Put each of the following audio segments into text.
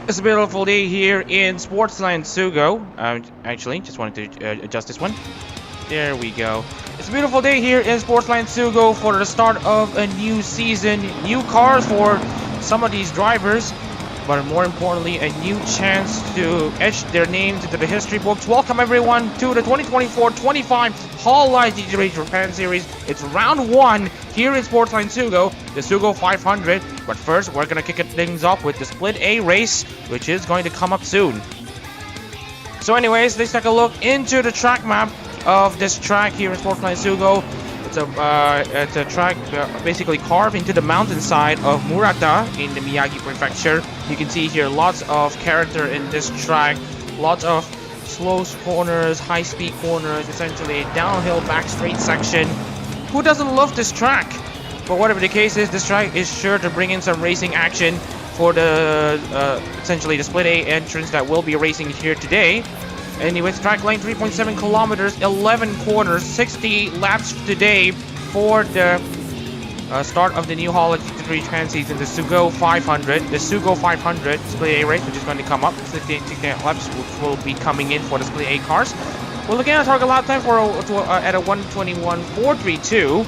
It's a beautiful day here in Sportsland SUGO. Actually, just wanted to adjust this one. There we go. It's a beautiful day here in Sportsland SUGO for the start of a new season. New cars for some of these drivers, but more importantly, a new chance to etch their names into the history books. Welcome everyone to the 2024-25 Hololive GT3 Japan Series. It's round 1 here in Sportsland SUGO, the SUGO 500. But first, we're gonna kick things off with the Split A race, which is going to come up soon. So anyways, let's take a look into the track map of this track here in Sportsland SUGO. It's a track basically carved into the mountainside of Murata in the Miyagi Prefecture. You can see here lots of character in this track, lots of slow corners, high-speed corners, essentially a downhill back straight section. Who doesn't love this track? But whatever the case is, this track is sure to bring in some racing action for the essentially the Split A entrance that will be racing here today. Anyways, track length 3.7 kilometers, 11 corners, 60 laps today for the start of the new Hololive GT3 Japan season, the SUGO 500, the SUGO 500 Split A race, which is going to come up. 60 laps which will be coming in for the Split A cars. We're looking at a target lap time for at a 1:21.432.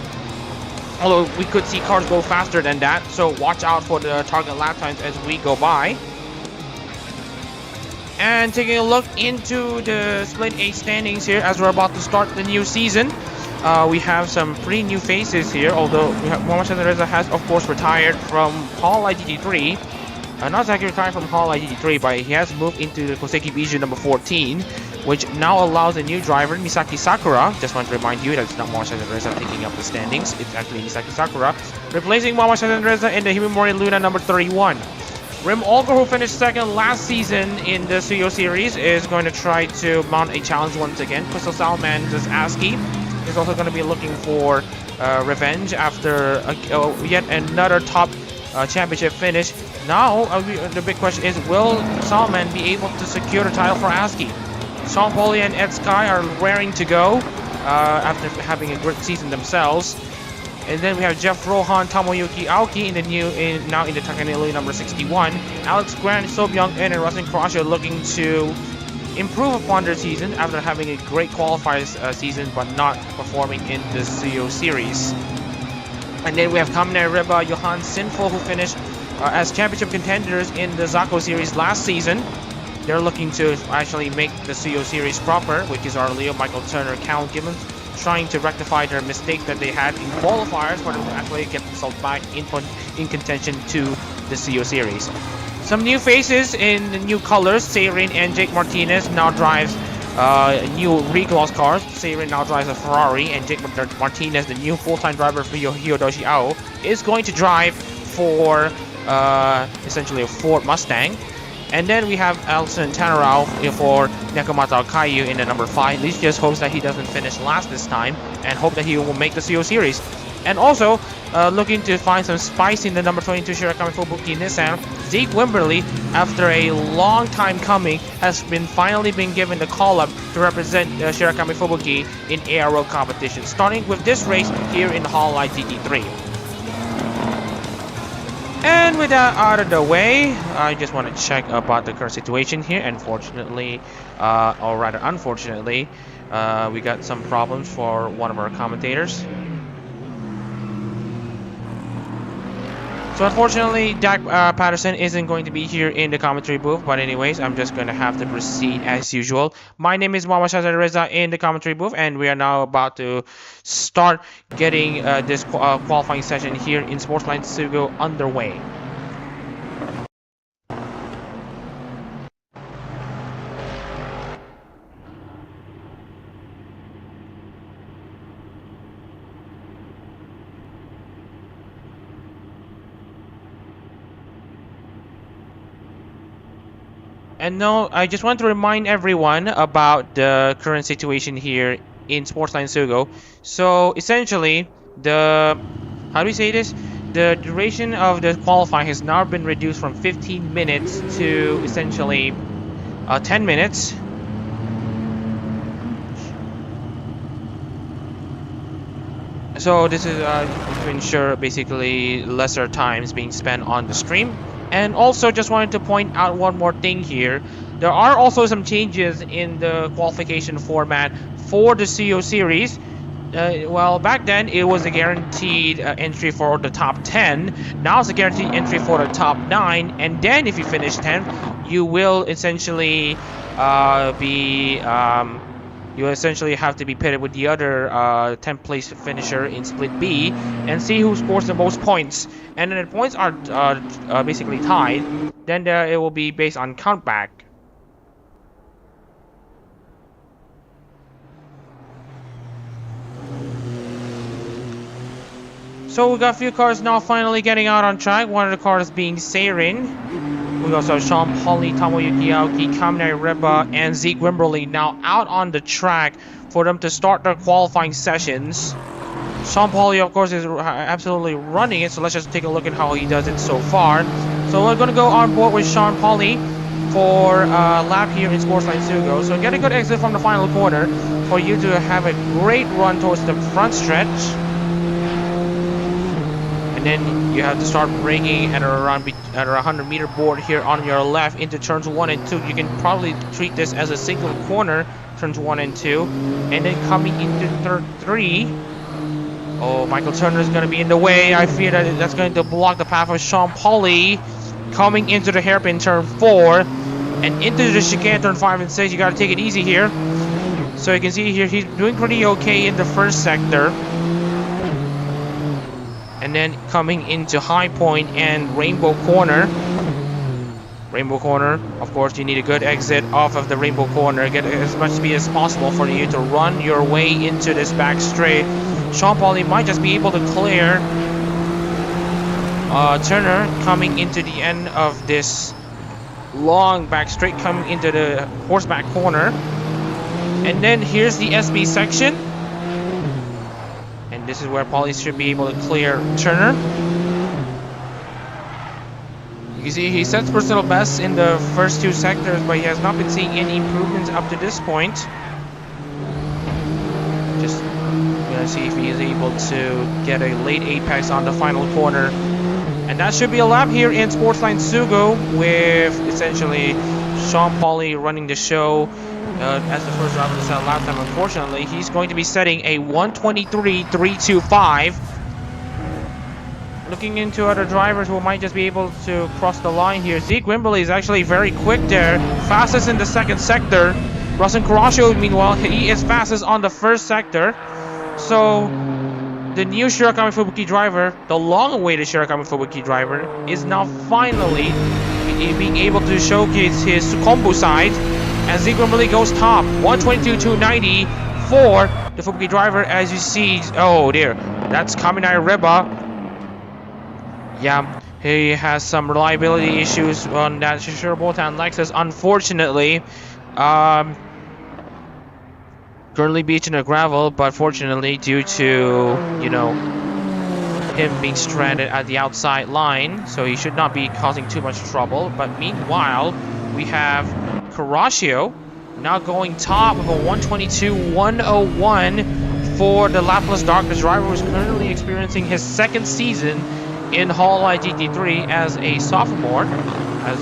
Although we could see cars go faster than that, so watch out for the target lap times as we go by. And taking a look into the Split A standings here as we're about to start the new season. We have some pretty new faces here, although Mohamed Reza has of course retired from Hololive GT3. Not exactly retired from Hololive GT3, but he has moved into the Koseki Biju number 14, which now allows a new driver, Misaki Sakura. Just want to remind you that it's not Mohamed Reza taking up the standings, it's actually Misaki Sakura, replacing Mohamed Reza in the Himimori Luna number 31. Rim Olga, who finished second last season in the SUGO series, is going to try to mount a challenge once again. Crystal Salamander's ASCII is also going to be looking for revenge after yet another top championship finish. Now, the big question is, will Salman be able to secure the title for ASCII? Sean Foley and Ed Sky are raring to go after having a great season themselves. And then we have Jeff Rohan, Tomoyuki Aoki now in the Takanelu number 61. Alex Grant, Sobyung and Rustin Crosher looking to improve upon their season after having a great qualifiers season but not performing in the SUGO series. And then we have Kamine Riba, Johan Sinful, who finished as championship contenders in the Zako series last season. They're looking to actually make the SUGO series proper, which is our Leo, Michael Turner, Cal Gibbons, trying to rectify their mistake that they had in qualifiers for them to actually get themselves back in contention to the SUGO series. Some new faces in the new colors. Seirin and Jake Martinez now drives new reclass cars. Seirin now drives a Ferrari, and Jake Martinez, the new full-time driver for Hyodoshi Ao, is going to drive for essentially a Ford Mustang. And then we have Alison Tanarao for Nakamata Kayu in the number 5. Leach just hopes that he doesn't finish last this time and hope that he will make the SUGO series. And also, looking to find some spice in the number 22 Shirakami Fubuki Nissan, Zeke Wimberly, after a long time coming, has finally been given the call-up to represent Shirakami Fubuki in ARO competition, starting with this race here in the Hololive GT3. And with that out of the way, I just want to check about the current situation here. Unfortunately, or rather unfortunately, we got some problems for one of our commentators. So unfortunately, Dak Patterson isn't going to be here in the commentary booth. But anyways, I'm just going to have to proceed as usual. My name is Mohamed Reza in the commentary booth, and we are now about to start getting this qualifying session here in Sportsland SUGO underway. And now, I just want to remind everyone about the current situation here in Sportsline SUGO. So, essentially, how do we say this? The duration of the qualifying has now been reduced from 15 minutes to essentially 10 minutes. So this is to ensure basically lesser times being spent on the stream. And also just wanted to point out one more thing here. There are also some changes in the qualification format for the CO series. Well, back then it was a guaranteed entry for the top 10. Now it's a guaranteed entry for the top 9. And then if you finish 10th, you will essentially you essentially have to be pitted with the other 10th place finisher in split B and see who scores the most points. And then the points are basically tied. Then it will be based on countback. So we got a few cars now finally getting out on track. One of the cars being Seirin. We also have Sean Pauli, Tomoyuki Aoki, Kaminari Reba, and Zeke Wimberly now out on the track for them to start their qualifying sessions. Sean Pauli, of course, is absolutely running it, so let's just take a look at how he does it so far. So we're going to go on board with Sean Pauli for a lap here in Sportsland SUGO. So get a good exit from the final corner for you to have a great run towards the front stretch. And then you have to start braking at around at a 100-meter board here on your left into turns 1 and 2. You can probably treat this as a single corner, turns 1 and 2. And then coming into turn 3. Oh, Michael Turner is going to be in the way. I fear that that's going to block the path of Sean Pauli. Coming into the hairpin turn 4. And into the chicane turn 5 and 6. You got to take it easy here. So you can see here he's doing pretty okay in the first sector. And then coming into High Point and Rainbow Corner. Rainbow Corner, of course, you need a good exit off of the Rainbow Corner. Get as much speed as possible for you to run your way into this back straight. Sean Pauli might just be able to clear Turner coming into the end of this long back straight, coming into the horseback corner. And then here's the SB section. And this is where Pauli should be able to clear Turner. You can see he sets personal best in the first 2 sectors, but he has not been seeing any improvements up to this point. Just gonna see if he is able to get a late apex on the final corner. And that should be a lap here in Sportsline SUGO with essentially Sean Pauli running the show. As the first driver to set a lap time, unfortunately, he's going to be setting a 1:23.325. Looking into other drivers who might just be able to cross the line here. Zeke Wimberly is actually very quick there, fastest in the second sector. Russell Carrasco, meanwhile, he is fastest on the first sector. So the new Shirakami Fubuki driver, the long-awaited Shirakami Fubuki driver, is now finally being able to showcase his combo side. And Zeke Wimberly goes top, 122.290 for the Fubuki driver. As you see, oh dear, that's Kaminari Reba. Yeah, he has some reliability issues on that Shishiro-Botan Lexus, unfortunately. Currently beaching the gravel, but fortunately due to, you know, him being stranded at the outside line, so he should not be causing too much trouble. But meanwhile, we have Carrasco now going top of a 122.101 for the Lapless Darkness driver, who is currently experiencing his second season in Hololive GT3 as a sophomore, as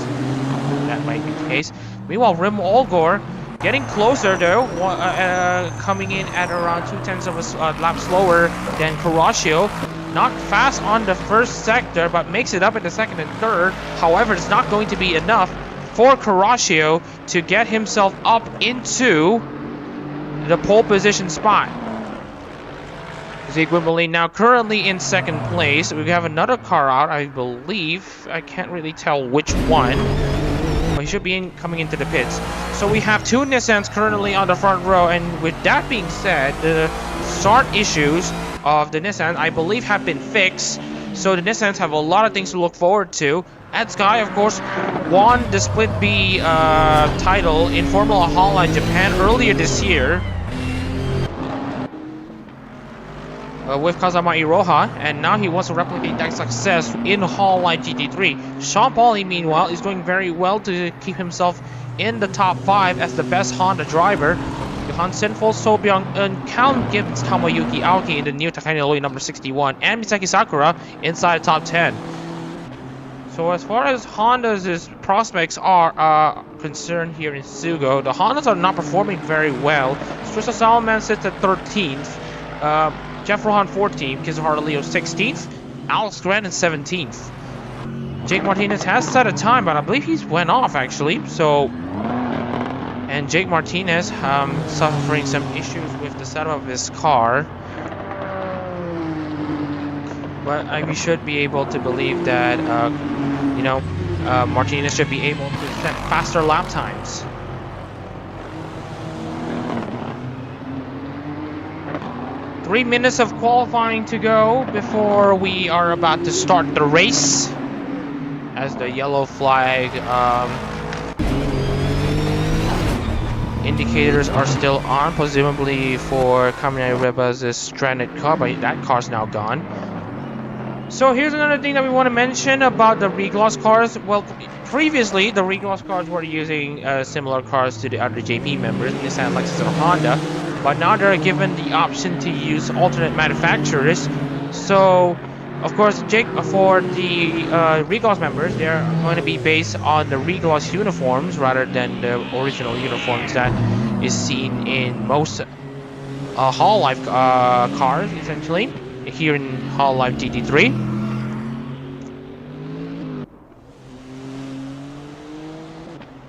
that might be the case. Meanwhile, Rim Olgor getting closer though, coming in at around 0.2 of a lap slower than Carrasco. Not fast on the first sector, but makes it up in the second and third. However, it's not going to be enough for Carrasco to get himself up into the pole position spot. Zeke Wimberly now currently in second place. We have another car out, I believe. I can't really tell which one. But he should be coming into the pits. So we have 2 Nissans currently on the front row. And with that being said, the start issues of the Nissan, I believe, have been fixed. So the Nissans have a lot of things to look forward to. Ed Sky, of course, won the Split B title in Formula Hololive Japan earlier this year with Kazama Iroha, and now he wants to replicate that success in Hololive GT3. Sean Pauli, meanwhile, is doing very well to keep himself in the top 5 as the best Honda driver. Johan Senfo, Sobyong, and Count Gibbs Tomoyuki Aoki in the new Takane Loi number 61, and Misaki Sakura inside the top 10. So as far as Honda's prospects are concerned here in SUGO, the Hondas are not performing very well. Tristan Salman sits at 13th, Jeff Rohan 14th, Kizuhara Leo 16th, Alex Grandin 17th. Jake Martinez has set a time, but I believe he's went off actually. So, and Jake Martinez suffering some issues with the setup of his car. But we should be able to believe that, Martinez should be able to set faster lap times. Three minutes of qualifying to go before we are about to start the race. As the yellow flag indicators are still on, presumably for Kaminari Reba's stranded car, but that car's now gone. So here's another thing that we want to mention about the regloss cars. Well, previously the regloss cars were using similar cars to the other JP members, Nissan, Lexus, and Honda, but now they're given the option to use alternate manufacturers. So, of course, Jake, for the regloss members, they're going to be based on the regloss uniforms rather than the original uniforms that is seen in most Hololive cars, essentially. Here in Hololive GT3.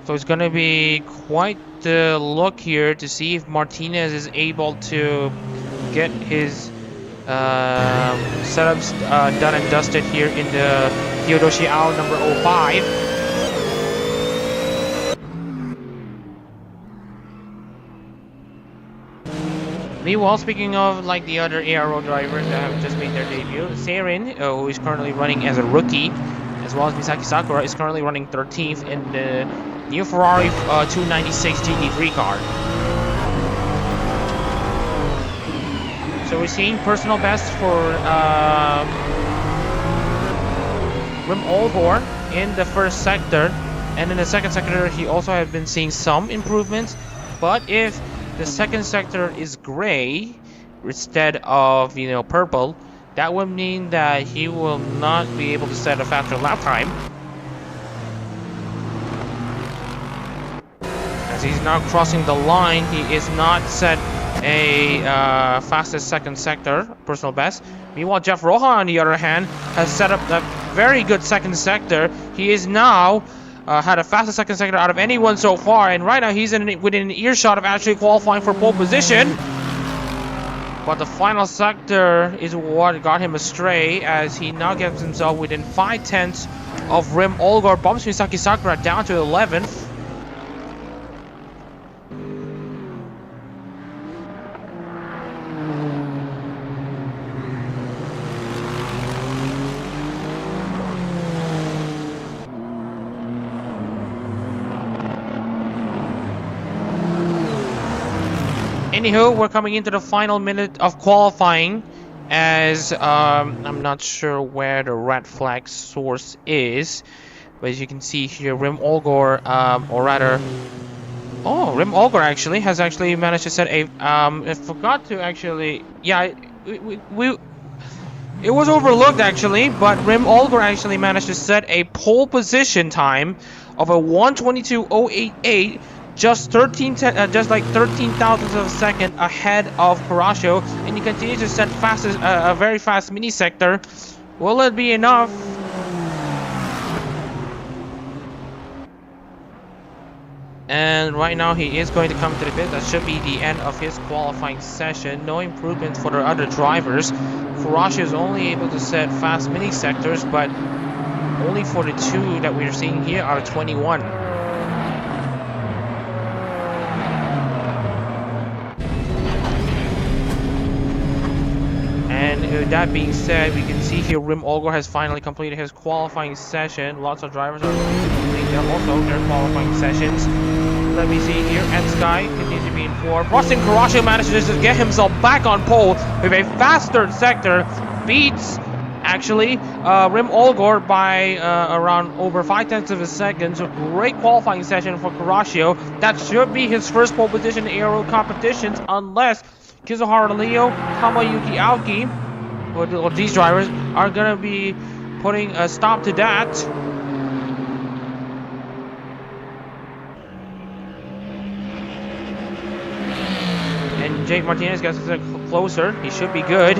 So it's gonna be quite the look here to see if Martinez is able to get his setups done and dusted here in the Hyodoshi Ao number 05. Meanwhile, speaking of like the other ARO drivers that have just made their debut, Seirin, who is currently running as a rookie, as well as Misaki Sakura, is currently running 13th in the new Ferrari 296 GT3 car. So we're seeing personal best for Rim Olgor in the first sector, and in the second sector he also has been seeing some improvements, but if the second sector is gray instead of, purple, that would mean that he will not be able to set a faster lap time. As he's now crossing the line, he is not set a fastest second sector, personal best. Meanwhile, Jeff Rohan, on the other hand, has set up a very good second sector. He is now had a fastest second sector out of anyone so far, and right now he's within earshot of actually qualifying for pole position. But the final sector is what got him astray, as he now gets himself within 5/10 of Rim Olgor, bumps Misaki Sakura down to 11th. Anywho, we're coming into the final minute of qualifying, as I'm not sure where the red flag source is, but as you can see here, Rim Olgor, Rim Olgor actually has managed to set a, I forgot to actually, yeah, it was overlooked actually, but Rim Olgor actually managed to set a pole position time of a 1:22.088. Just like 13 thousandths of a second ahead of Kurashio, and he continues to set a very fast mini sector. Will it be enough? And right now he is going to come to the pit. That should be the end of his qualifying session. No improvements for the other drivers. Kurashio is only able to set fast mini sectors, but only for the two that we're seeing here out of 21. And with that being said, we can see here Rim Olgor has finally completed his qualifying session. Lots of drivers are completing also their qualifying sessions. Let me see here. Ed Sky continues to be in fourth. Rustin Kurashio manages to get himself back on pole with a fast third sector. Beats actually Rim Olgor by around over 5/10 of a second. So great qualifying session for Kurashio. That should be his first pole position in aero competitions, unless Kizuhara Leo, Tamayuki Aoki, or these drivers are gonna be putting a stop to that. And Jake Martinez gets closer. He should be good.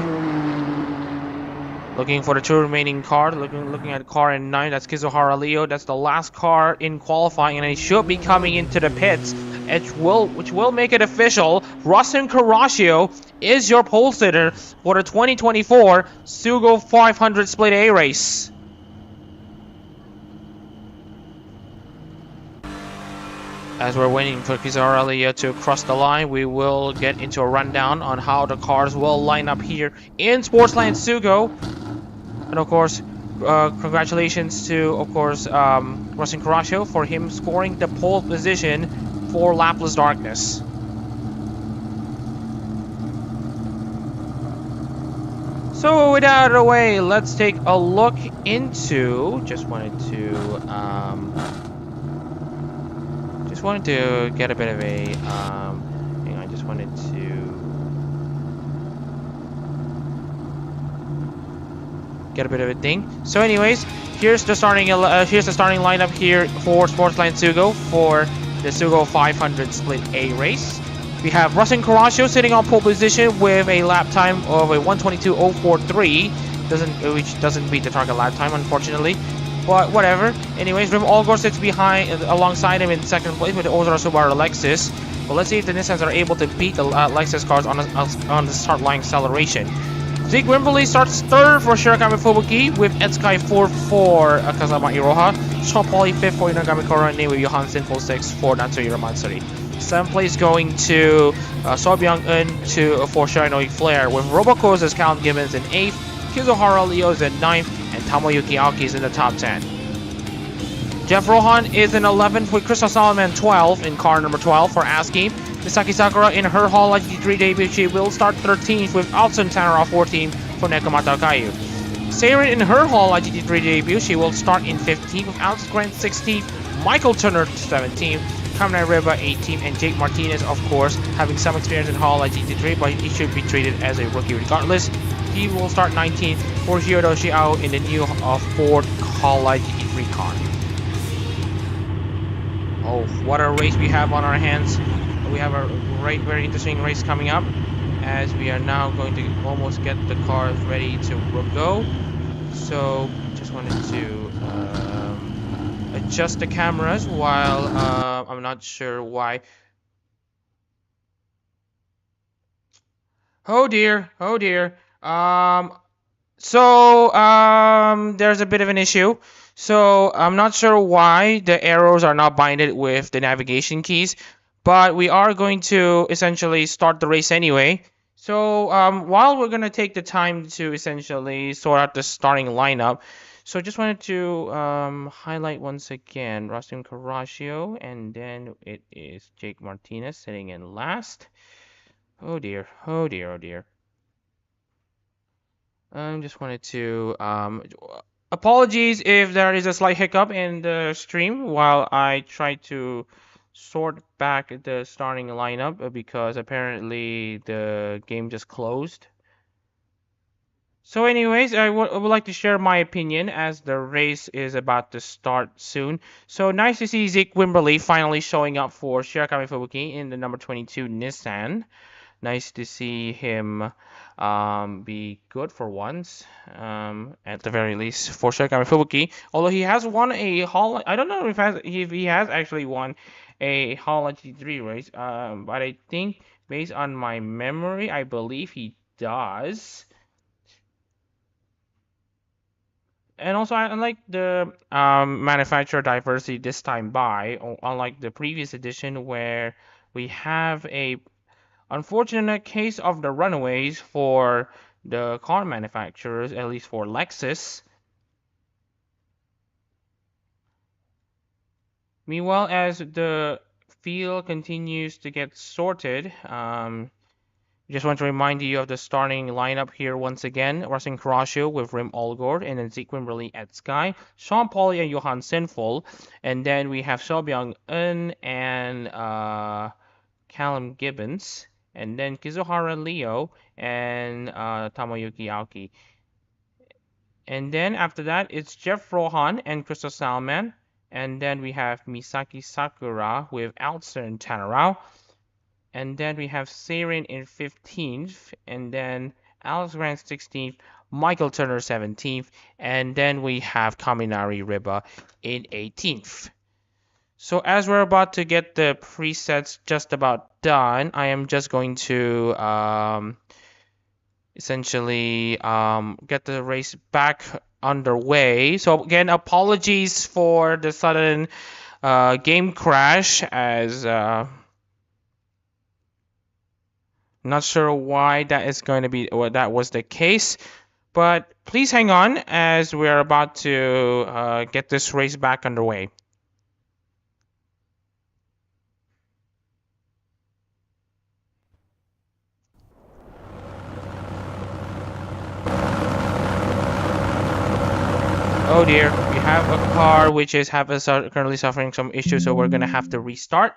Looking for the two remaining cars. Looking at car in 9. That's Kizuhara Leo. That's the last car in qualifying, and he should be coming into the pits, which will make it official. Rustin Carrascio is your pole sitter for the 2024 SUGO 500 Split A race. As we're waiting for Kizuhara Leo to cross the line, we will get into a rundown on how the cars will line up here in Sportsland SUGO. And of course, congratulations to, of course, Rustin Carrascio for him scoring the pole position for Lapless Darkness. So with that out of the way, let's take a look into. Just wanted to get a bit of a. Hang on, just wanted to. Get a bit of a thing. So, anyways, here's the starting lineup here for Sportsland SUGO for the SUGO 500 Split A race. We have Rustin Carrascio sitting on pole position with a lap time of a 1:22.043, which doesn't beat the target lap time, unfortunately. But whatever. Anyways, Rim Allgore sits alongside him in second place with the Ozora Subaru Lexus. But let's see if the Nissans are able to beat the Lexus cars on the start line acceleration. Zeke Wimberly starts third for Shirakami Fubuki with Etsky 4 for Kazama Iroha. Sean Pauly 5th for Inagami Korone with Johan Sinful 6th for Natsuhiro Matsuri. 7th place going to Sobyung Un for Shiranui Flair with Robocos as Callum Gibbons in 8th, Kizuhara Leo is in 9th, and Tomoyuki Aoki is in the top 10. Jeff Rohan is in 11th with Crystal Solomon 12th in car number 12 for ASCII. Misaki Sakura in her Hololive GT3 debut, she will start 13th with Alton Tanner 14th for Nekomata Okayu. Seirin in her Hololive GT3 debut, she will start in 15th with Alex Grant 16th, Michael Turner 17th, Kamina Riba 18th, and Jake Martinez, of course, having some experience in Hololive GT3, but he should be treated as a rookie regardless. He will start 19th for Hiroshi Ao in the new Ford Hololive GT3 car. Oh, what a race we have on our hands. We have a very interesting race coming up, as we are now going to almost get the cars ready to go. So just wanted to adjust the cameras while I'm not sure why. Oh dear. There's a bit of an issue. So I'm not sure why the arrows are not binded with the navigation keys, but we are going to essentially start the race anyway. So while we're going to take the time to essentially sort out the starting lineup, so just wanted to highlight once again Rustin Carrascio, and then it is Jake Martinez sitting in last. Oh dear. Just wanted to apologies if there is a slight hiccup in the stream while I try to sort back the starting lineup, because apparently the game just closed. So anyways, I would like to share my opinion as the race is about to start soon. So nice to see Zeke Wimberly finally showing up for Shirakami Fubuki in the number 22 Nissan. Nice to see him be good for once, at the very least, for Shirakami Fubuki. Although he has won a Hololive, I don't know if he has actually won a Hololive GT3 race, but I think based on my memory, I believe he does. And also, I like the manufacturer diversity this time by, unlike the previous edition where we have a unfortunate case of the runaways for the car manufacturers, at least for Lexus. Meanwhile, as the field continues to get sorted, just want to remind you of the starting lineup here once again. Rustin Carrascio with Rim Allgore, and then Zeke Wimberly at Sky, Sean Pauly and Johan Sinful, and then we have Sobyung Un and Callum Gibbons, and then Kizuhara Leo and Tomoyuki Aoki. And then after that, it's Jeff Rohan and Crystal Salman. And then we have Misaki Sakura with Alton Tanarao. And then we have Sarin in 15th, and then Alex Grant 16th, Michael Turner 17th, and then we have Kaminari Riba in 18th. So as we're about to get the presets just about done, I am just going to essentially get the race back underway. So again, apologies for the sudden game crash, as not sure why that is going to be, or that was the case, but please hang on as we are about to get this race back underway. Oh dear, we have a car which is currently suffering some issues, so we're gonna have to restart.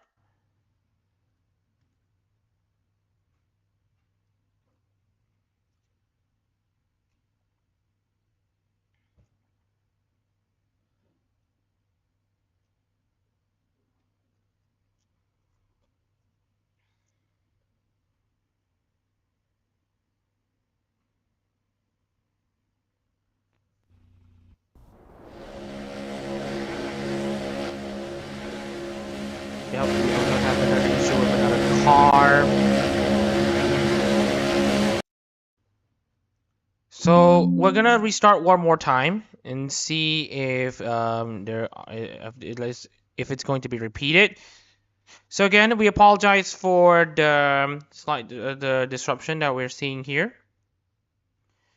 Yep, we also have another issue with another car. So we're gonna restart one more time and see if if it's going to be repeated. So again, we apologize for the slight the disruption that we're seeing here.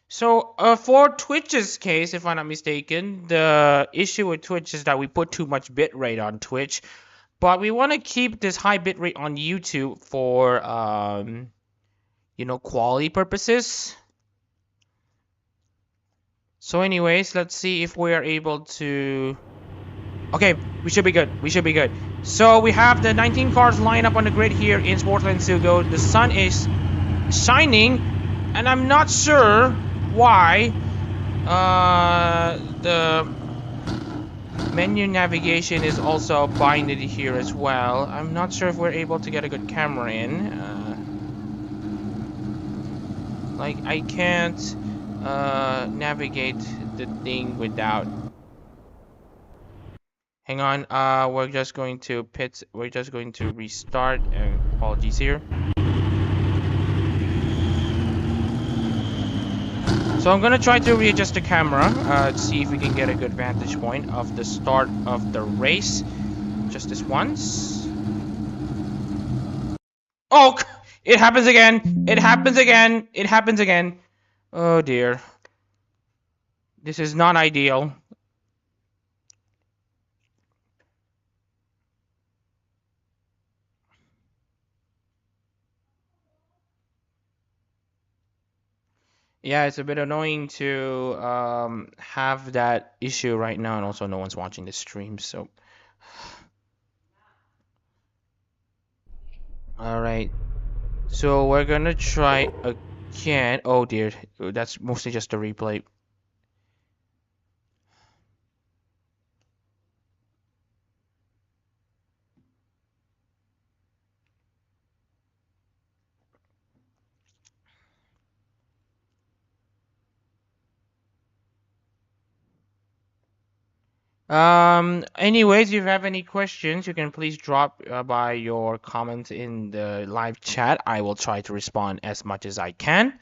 So for Twitch's case, if I'm not mistaken, the issue with Twitch is that we put too much bitrate on Twitch. But we want to keep this high bitrate on YouTube for, quality purposes. So anyways, let's see if we are able to... Okay, we should be good. We should be good. So we have the 19 cars lined up on the grid here in Sportsland SUGO. The sun is shining, and I'm not sure why the menu navigation is also binded here as well. I'm not sure if we're able to get a good camera in. Like, I can't navigate the thing without... Hang on, we're just going to restart. Apologies here. So I'm gonna try to readjust the camera to see if we can get a good vantage point of the start of the race. Just this once. Oh, it happens again! It happens again! It happens again! Oh dear. This is not ideal. Yeah, it's a bit annoying to have that issue right now, and also no one's watching the stream, so... Alright. So we're gonna try again. Oh dear, that's mostly just a replay. Anyways, if you have any questions, you can please drop by your comments in the live chat. I will try to respond as much as I can.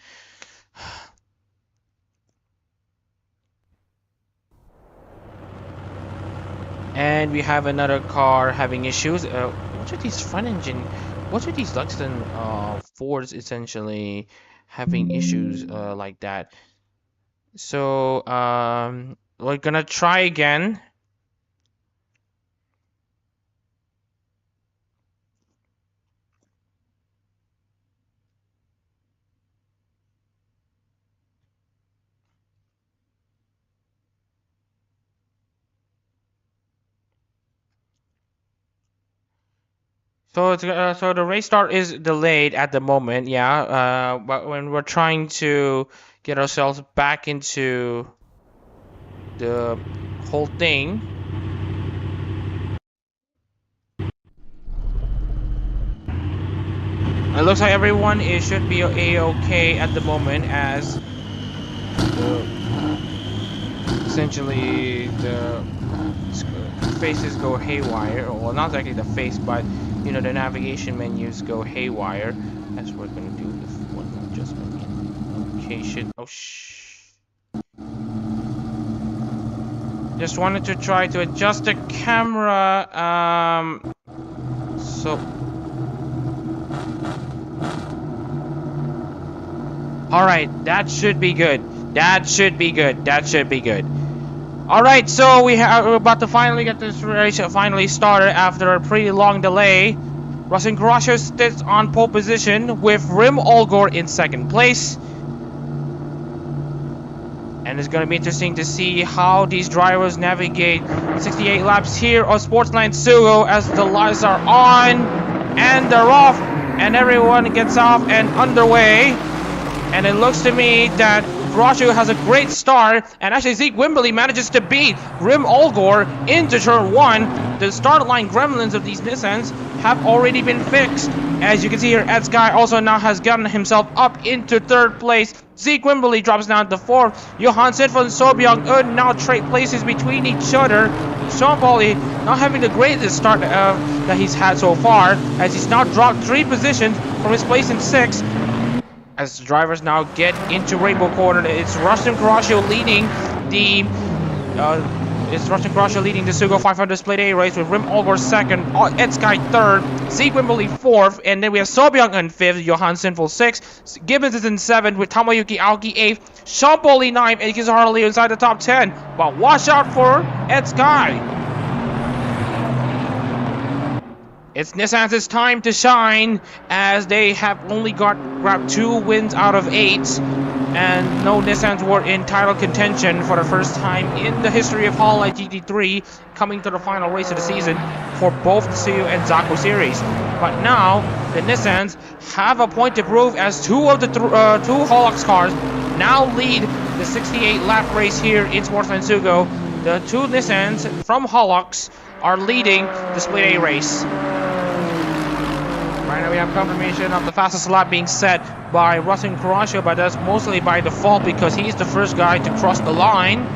And we have another car having issues. What are these front engine? What are these Lexus Fords essentially having issues like that? So we're gonna try again. So so the race start is delayed at the moment, yeah. But when we're trying to get ourselves back into the whole thing. It looks like everyone should be a-okay at the moment as essentially the faces go haywire. Well, not exactly the face, but you know, the navigation menus go haywire. As we're gonna do this one adjustment in location. Oh just wanted to try to adjust the camera. So all right, that should be good. That should be good. That should be good. All right, so we're about to finally get this race finally started after a pretty long delay. Russell Crusher sits on pole position with Rim Olgor in second place. And it's going to be interesting to see how these drivers navigate 68 laps here on Sportsland SUGO as the lights are on and they're off and everyone gets off and underway. And it looks to me that Crusher has a great start, and actually Zeke Wimberley manages to beat Rim Olgor into turn 1. The start line gremlins of these Nissans have already been fixed. As you can see here, Ed Sky also now has gotten himself up into third place. Zeke Wimberley drops down to fourth. Johansson and Sobyong-eun now trade places between each other. Sean Pauli not having the greatest start that he's had so far, as he's now dropped 3 positions from his place in 6th. As drivers now get into Rainbow Corner, it's Rustin Caraccio leading the SUGO 500 Split A race with Rim Olgor 2nd, Ed Sky 3rd, Zeke Wimberley 4th, and then we have Sobyong in 5th, Johan Sinful 6th, Gibbons is in 7th with Tamayuki Aoki 8th, Sean Pauli 9th, and Kizuhara Leo inside the top 10. But watch out for Ed Sky. It's Nissan's time to shine, as they have only grabbed 2 wins out of 8, and no Nissans were in title contention for the first time in the history of Hololive GT3, coming to the final race of the season for both the Tsuyu and Zaku series. But now, the Nissans have a point to prove, as 2 of the 2 Hololux cars now lead the 68-lap race here in Sportsland SUGO. The 2 Nissans from Hololux are leading the Split A race. Right now we have confirmation of the fastest lap being set by Russell Caraccio, but that's mostly by default because he's the first guy to cross the line.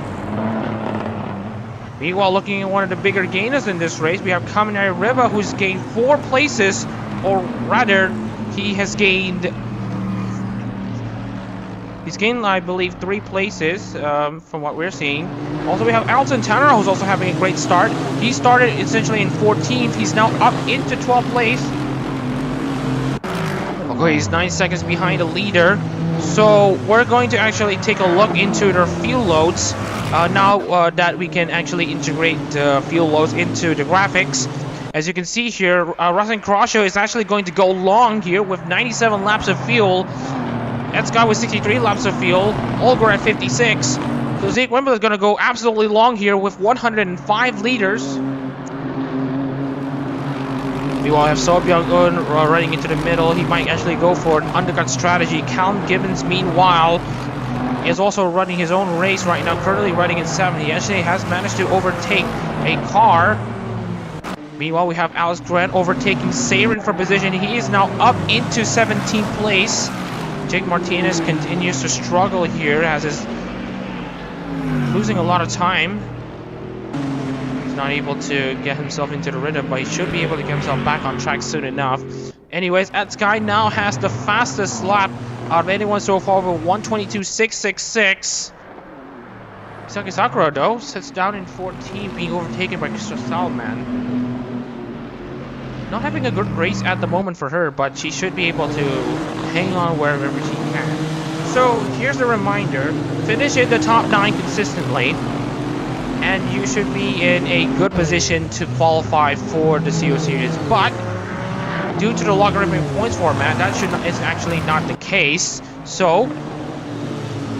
Meanwhile, looking at one of the bigger gainers in this race, we have Kaminari Riva, who's gained 4 places, or rather, he's gained, I believe, 3 places from what we're seeing. Also, we have Alton Tanner, who's also having a great start. He started essentially in 14th. He's now up into 12th place. Okay, he's 9 seconds behind the leader. So we're going to actually take a look into their fuel loads now that we can actually integrate the fuel loads into the graphics. As you can see here, Russell Caraccio is actually going to go long here with 97 laps of fuel. Ed Sky with 63 laps of fuel. Olgor at 56. So Zeke Wimberley is going to go absolutely long here with 105 liters. We will have Sobyong-eun running into the middle. He might actually go for an undercut strategy. Callum Gibbons, meanwhile, is also running his own race right now, currently running in 7th. He actually has managed to overtake a car. Meanwhile, we have Alex Grant overtaking Saren for position. He is now up into 17th place. Jake Martinez continues to struggle here as he's losing a lot of time. Not able to get himself into the rhythm, but he should be able to get himself back on track soon enough. Anyways, Ed Sky now has the fastest lap out of anyone so far with 1:22.666. Misaki Sakura, though, sits down in 14th, being overtaken by Krista Salman. Not having a good race at the moment for her, but she should be able to hang on wherever she can. So here's a reminder: finish in the top 9 consistently, and you should be in a good position to qualify for the CO series. But due to the logarithmic points format, that is actually not the case. So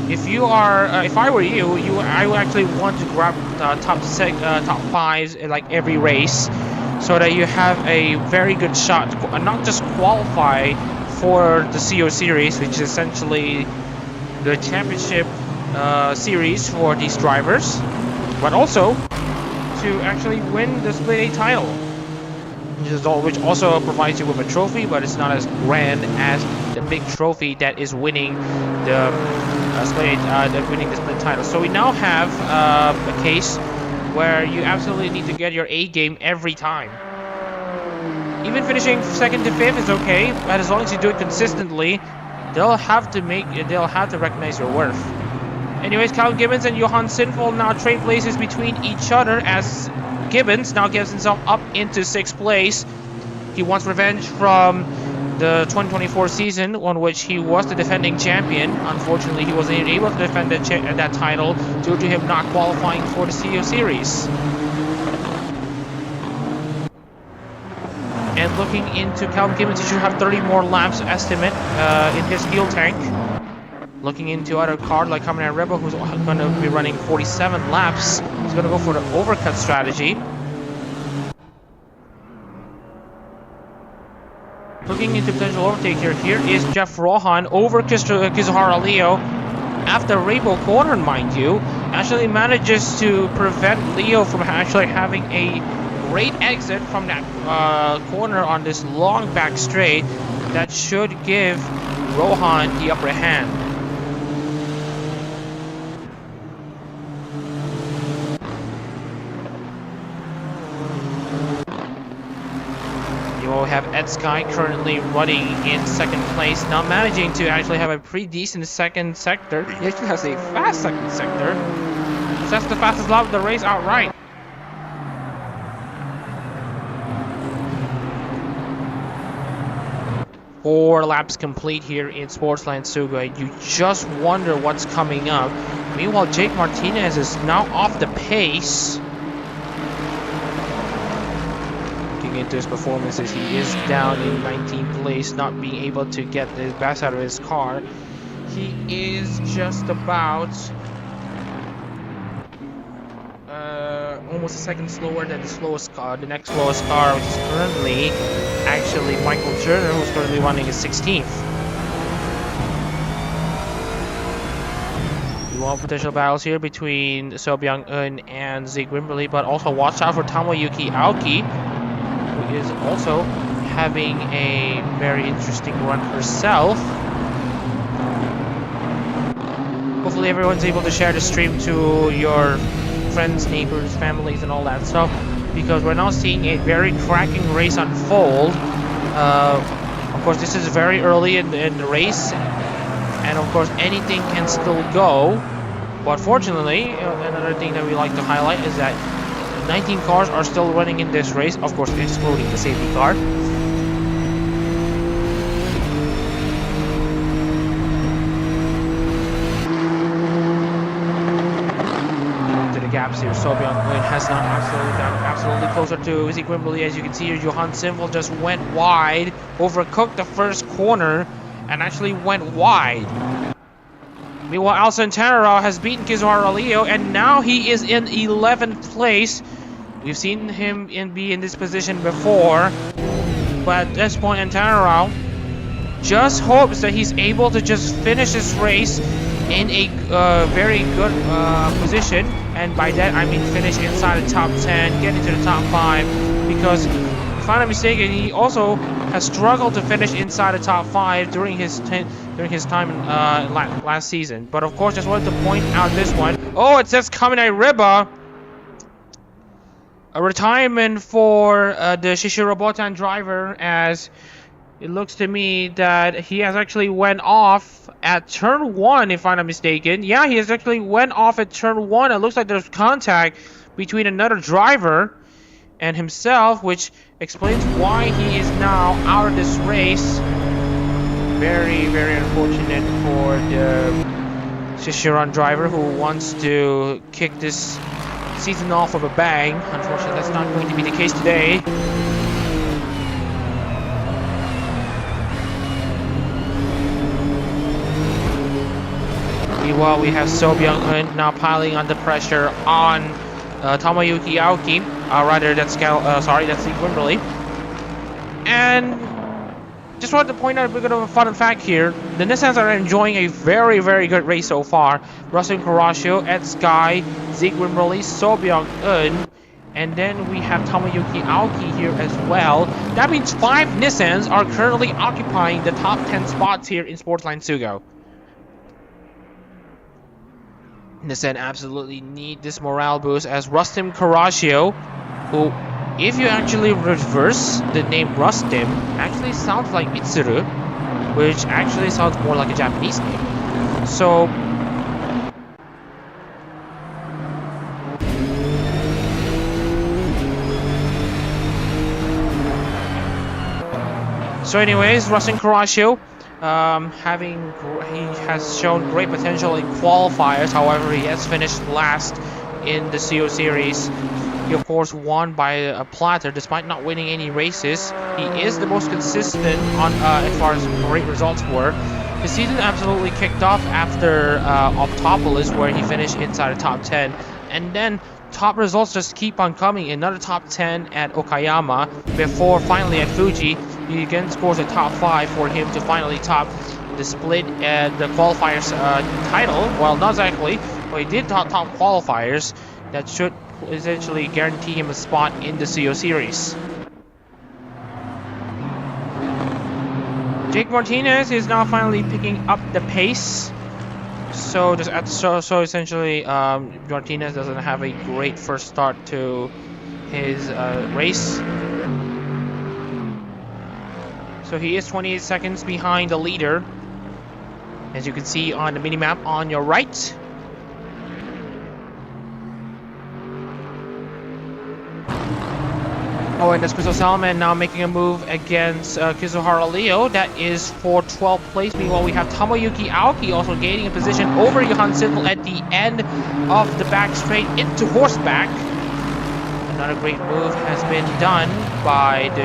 if you are, if I were you, I would actually want to grab top 5s in like every race, so that you have a very good shot, not just qualify for the CO series, which is essentially the championship series for these drivers, but also to actually win the Split A title. which also provides you with a trophy, but it's not as grand as the big trophy that is winning the split title. So we now have a case where you absolutely need to get your A game every time. Even finishing second to fifth is okay, but as long as you do it consistently, they'll have to recognize your worth. Anyways, Callum Gibbons and Johan Sinful now trade places between each other as Gibbons now gives himself up into 6th place. He wants revenge from the 2024 season on which he was the defending champion. Unfortunately, he wasn't able to defend that title due to him not qualifying for the CEO Series. And looking into Callum Gibbons, he should have 30 more laps estimate in his fuel tank. Looking into other card like Kamen Reba, who's going to be running 47 laps. He's going to go for the overcut strategy. Looking into potential overtake here is Jeff Rohan over Kizuhara Leo. After Rainbow corner, mind you, actually manages to prevent Leo from actually having a great exit from that corner on this long back straight. That should give Rohan the upper hand. You will have Ed Sky currently running in 2nd place, now managing to actually have a pretty decent 2nd sector. He actually has a fast 2nd sector. So that's the fastest lap of the race outright. Four laps complete here in Sportsland SUGO. You just wonder what's coming up. Meanwhile, Jake Martinez is now off the pace. Looking into his performances, he is down in 19th place, not being able to get the best out of his car. He is just about almost a second slower than the slowest car, the next slowest car, which is currently actually Michael Turner, who's currently running his 16th. You want potential battles here between Sobyang-eun and Zeke Wimberly, but also watch out for Tamayuki Aoki, who is also having a very interesting run herself. Hopefully everyone's able to share the stream to your friends, neighbors, families, and all that stuff, because we're now seeing a very cracking race unfold. Of course, this is very early in the race, and of course anything can still go, but fortunately, another thing that we like to highlight is that 19 cars are still running in this race, of course excluding the safety car. Gaps here. Sobyang-eun has not absolutely closer to Zeke Wimberly. As you can see here, Johan Sinful just went wide, overcooked the first corner, and actually went wide. Meanwhile, Al Santana has beaten Kizuhara Leo, and now he is in 11th place. We've seen him be in this position before, but at this point, Antanaro just hopes that he's able to just finish this race in a very good position, and by that I mean finish inside the top 10, get into the top 5, because if I'm not mistaken, he also has struggled to finish inside the top 5 during his time last season. But of course, just wanted to point out this one. Oh, it says Kamen Riba. A retirement for the Shishiro Botan driver, as it looks to me that he has actually went off at turn 1, if I'm not mistaken. Yeah, he has actually went off at turn 1. It looks like there's contact between another driver and himself, which explains why he is now out of this race. Very, very unfortunate for the Shishiron driver who wants to kick this season off of a bang. Unfortunately, that's not going to be the case today. Meanwhile, we have Sobyang-eun now piling on the pressure on Tamayuki Aoki. That's Zeke Wimberly. And just wanted to point out a bit of a fun fact here. The Nissans are enjoying a very, very good race so far. Russell Carrasco, Ed Sky, Zeke Wimberly, Sobyang-eun, And then we have Tomoyuki Aoki here as well. That means 5 Nissans are currently occupying the top 10 spots here in Sportsland SUGO. Nissan absolutely need this morale boost as Rustim Karashio, who, if you actually reverse the name Rustim, actually sounds like Mitsuru, which actually sounds more like a Japanese name. So anyways, Rustin Karashio, he has shown great potential in qualifiers. However, he has finished last in the CO series. He of course won by a platter despite not winning any races. He is the most consistent on as far as great results were. The season absolutely kicked off after Optopolis, where he finished inside the top 10, and then top results just keep on coming. Another top 10 at Okayama before finally at Fuji. He again scores a top 5 for him to finally top the split and the qualifiers title. Well, not exactly, but he did top qualifiers. That should essentially guarantee him a spot in the CO series. Jake Martinez is now finally picking up the pace. So essentially, Martinez doesn't have a great first start to his race. So he is 28 seconds behind the leader, as you can see on the minimap on your right. Oh, and Espresso Salmon now making a move against Kizuhara Leo. That is for 12th place. Meanwhile, we have Tomoyuki Aoki also gaining a position over Johan Siddle at the end of the back straight into horseback. Another great move has been done by the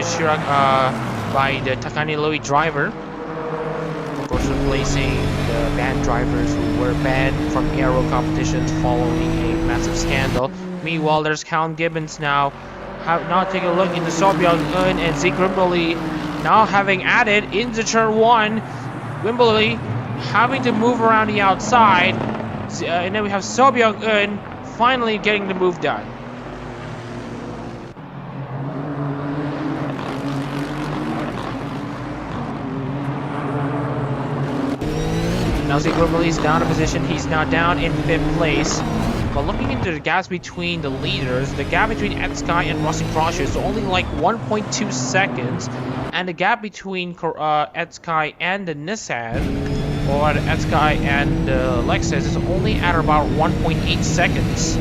Takani Louis driver. Of course, replacing the banned drivers who were banned from aero competitions following a massive scandal. Meanwhile, there's Callum Gibbons now. Now take a look into Sobyong-eun and Zeke Wimberly now having added into turn 1. Wimberly having to move around the outside, and then we have Sobyong-eun finally getting the move done. Now Zeke Wimberly is down a position. He's now down in 5th place. But looking into the gaps between the leaders, the gap between Etsky and Rusty Crosher is only like 1.2 seconds, and the gap between Etsky and the Nissan, or Etsky and the Lexus, is only at about 1.8 seconds.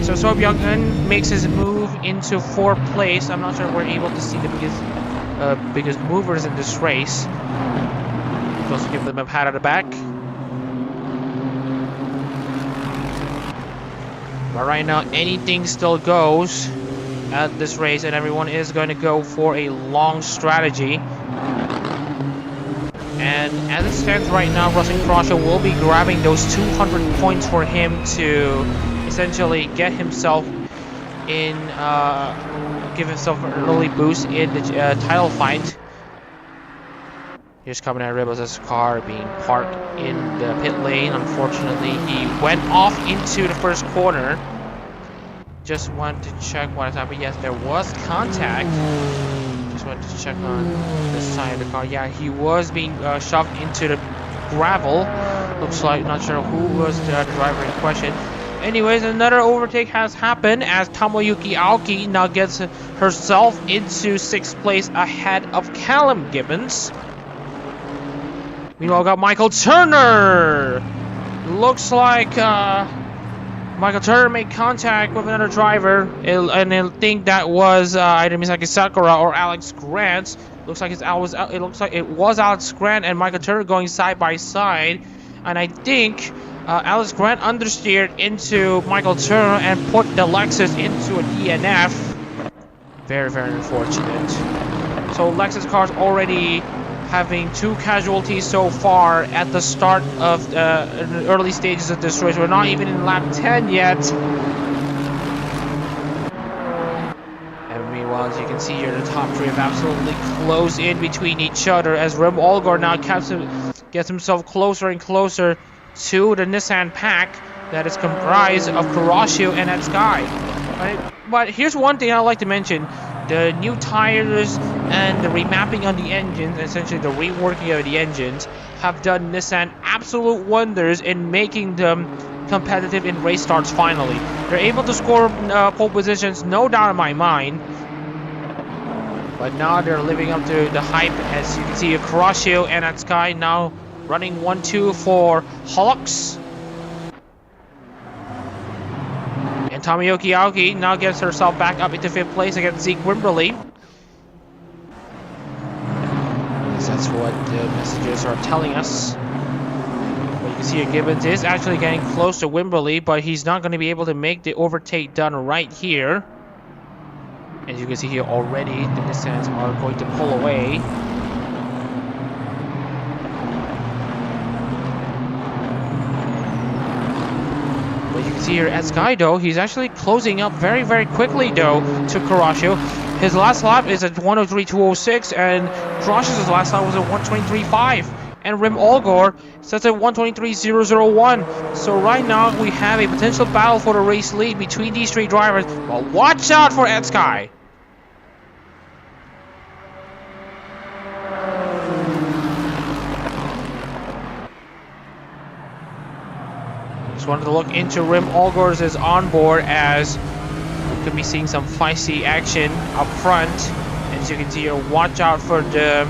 So Sobyong-eun makes his move into 4th place. I'm not sure we're able to see the biggest movers in this race. Let's give them a pat on the back. But right now, anything still goes at this race, and everyone is going to go for a long strategy. And as it stands right now, Rustin Crosher will be grabbing those 200 points for him to essentially get himself in, give himself an early boost in the title fight. Here's Kamen Ribos' car being parked in the pit lane. Unfortunately, he went off into the first corner. Just wanted to check what has happened. Yes, there was contact. Just wanted to check on the side of the car. Yeah, he was being shoved into the gravel. Looks like, not sure who was the driver in question. Anyways, another overtake has happened as Tomoyuki Aoki now gets herself into 6th place ahead of Callum Gibbons. Meanwhile, we got Michael Turner. Looks like Michael Turner made contact with another driver, and I think that was either Misaki Sakura or Alex Grant. Looks like it was Alex Grant and Michael Turner going side by side, and I think Alex Grant understeered into Michael Turner and put the Lexus into a DNF. Very, very unfortunate. So Lexus car's already having 2 casualties so far at the start of the early stages of this race. We're not even in lap 10 yet. And meanwhile, as you can see here, the top 3 have absolutely closed in between each other as Rem Olgor now gets himself closer and closer to the Nissan pack. that is comprised of Kuroshio and Sky. But here's one thing I'd like to mention. The new tires and the remapping on the engines, essentially the reworking of the engines, have done Nissan absolute wonders in making them competitive in race starts finally. They're able to score pole positions, no doubt in my mind. But now they're living up to the hype. As you can see, Kuroshio and Sky now running 1-2 for Hololive. And Tomoyuki Aoki now gets herself back up into 5th place against Zeke Wimberly. That's what the messages are telling us. But you can see here Gibbons is actually getting close to Wimberly, but he's not going to be able to make the overtake done right here. As you can see here already, the Nissans are going to pull away. But you can see here at Sky though, he's actually closing up very, very quickly though to Kuroshio. His last lap is at 1:03.206, and Kurashio's last lap was at 1:23.5. And Rim Olgor sets at 1:23.001. So right now we have a potential battle for the race lead between these three drivers. But watch out for Ed Sky. Just wanted to look into Rim Olgor's onboard, as we could be seeing some feisty action up front. As you can see here, watch out for the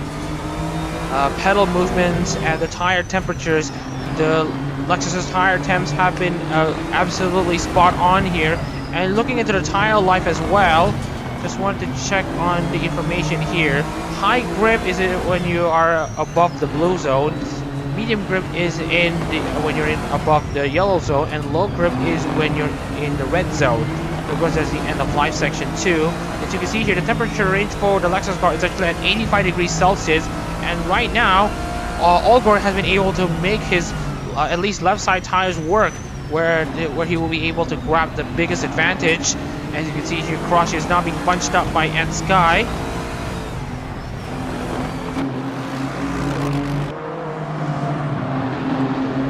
pedal movements and the tire temperatures. The Lexus's tire temps have been absolutely spot on here. And looking into the tire life as well, just wanted to check on the information here. High grip is it when you are above the blue zone. Medium grip is when you're above the yellow zone, and low grip is when you're in the red zone. Of course, that's the end of life section 2. As you can see here, the temperature range for the Lexus car is actually at 85 degrees Celsius. And right now, Olgor has been able to make his at least left side tires work, where he will be able to grab the biggest advantage. As you can see here, Kuroshio is now being bunched up by Ed Sky.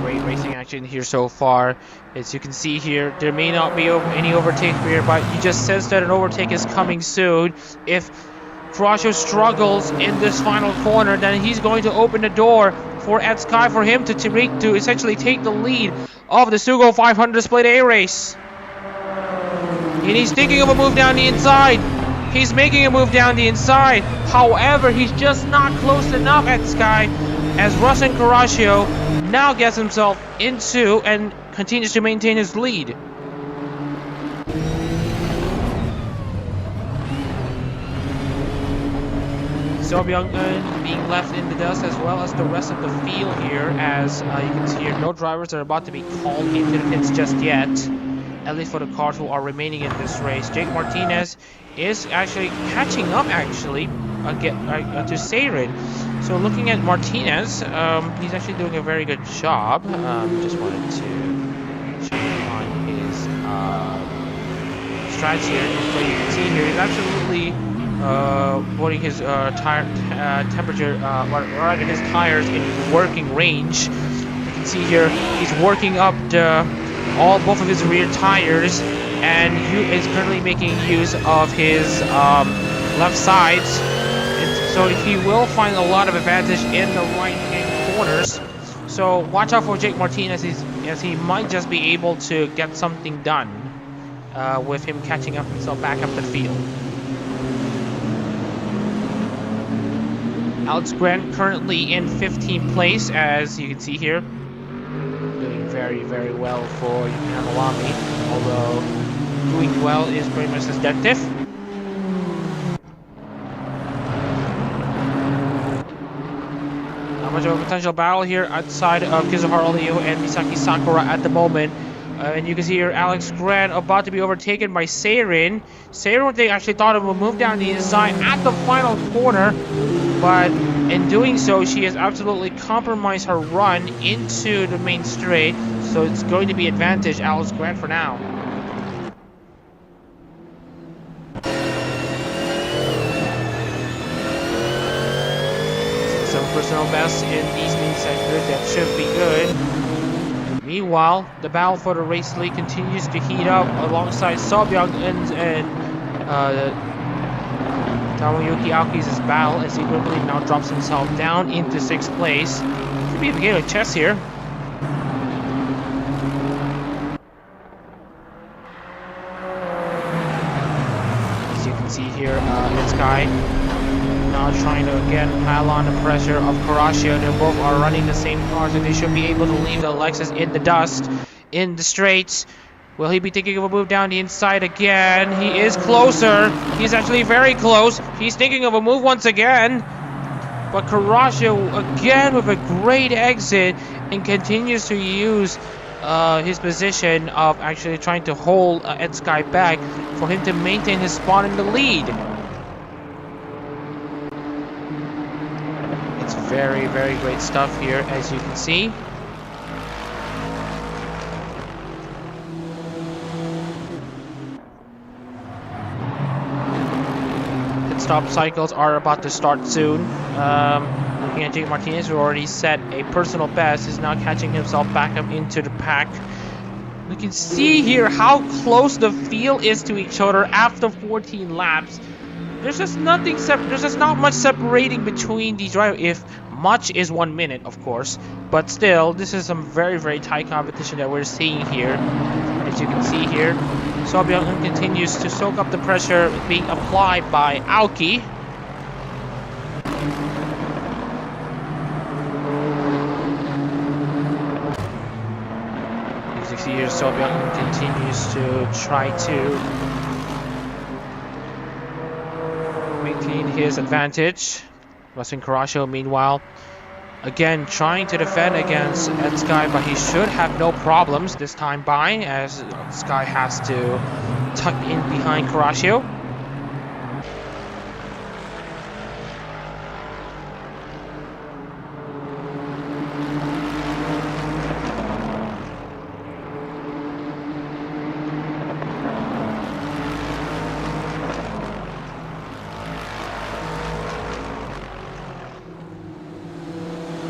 Great racing action here so far. As you can see here, there may not be any overtake here, but you just sense that an overtake is coming soon. If Kuroshio struggles in this final corner, then he's going to open the door for Ed Sky for him to essentially take the lead of the SUGO 500 Split A race. And he's thinking of a move down the inside. He's making a move down the inside. However, he's just not close enough, Ed Sky, as Russell Kuroshio now gets himself into and continues to maintain his lead. Sobyung being left in the dust, as well as the rest of the field here, as you can see here, no drivers are about to be called into the pits just yet, at least for the cars who are remaining in this race. Jake Martinez is actually catching up to Seirin. So looking at Martinez, he's actually doing a very good job. Just wanted to check on his strats here. But you can see here, he's absolutely putting his tire temperature, or rather his tires in working range. You can see here he's working up both of his rear tires, and he is currently making use of his left sides. And so he will find a lot of advantage in the right-hand corners. So watch out for Jake Martinez, as he might just be able to get something done with him catching up himself back up the field. Alex Grant currently in 15th place, as you can see here. Doing very, very well for Yamalami, although doing well is pretty much subjective. Not much of a potential battle here outside of Kizuharu Liu and Misaki Sakura at the moment. And you can see here Alex Grant about to be overtaken by Seirin. Seirin, they actually thought it would move down the inside at the final corner, but in doing so, she has absolutely compromised her run into the main straight. So it's going to be advantage Alex Grant for now. Some personal bests in these main sectors, that should be good. Meanwhile, the battle for the race lead continues to heat up alongside Sobyang and Tomoyuki Aoki's battle as he quickly now drops himself down into 6th place. Could be a game of chess here. As you can see here, this guy now trying to again pile on the pressure of Kurashio. They both are running the same car, so they should be able to leave the Lexus in the dust, in the straights. Will he be thinking of a move down the inside again? He is closer. He's actually very close. He's thinking of a move once again. But Kurashio again with a great exit and continues to use his position of actually trying to hold Ed Sky back for him to maintain his spot in the lead. It's very, very great stuff here, as you can see. Stop cycles are about to start soon. Looking at Jake Martinez, who already set a personal best, is now catching himself back up into the pack. We can see here how close the field is to each other after 14 laps. There's just nothing there's just not much separating between these drivers. If much is 1 minute, of course, but still, this is some very, very tight competition that we're seeing here. As you can see here, Sobyang continues to soak up the pressure being applied by Aoki. As you see here, Sobyang continues to try to maintain his advantage. Rustin Kurashio, meanwhile, again trying to defend against Ed Sky, but he should have no problems this time by, as Sky has to tuck in behind Kurashio.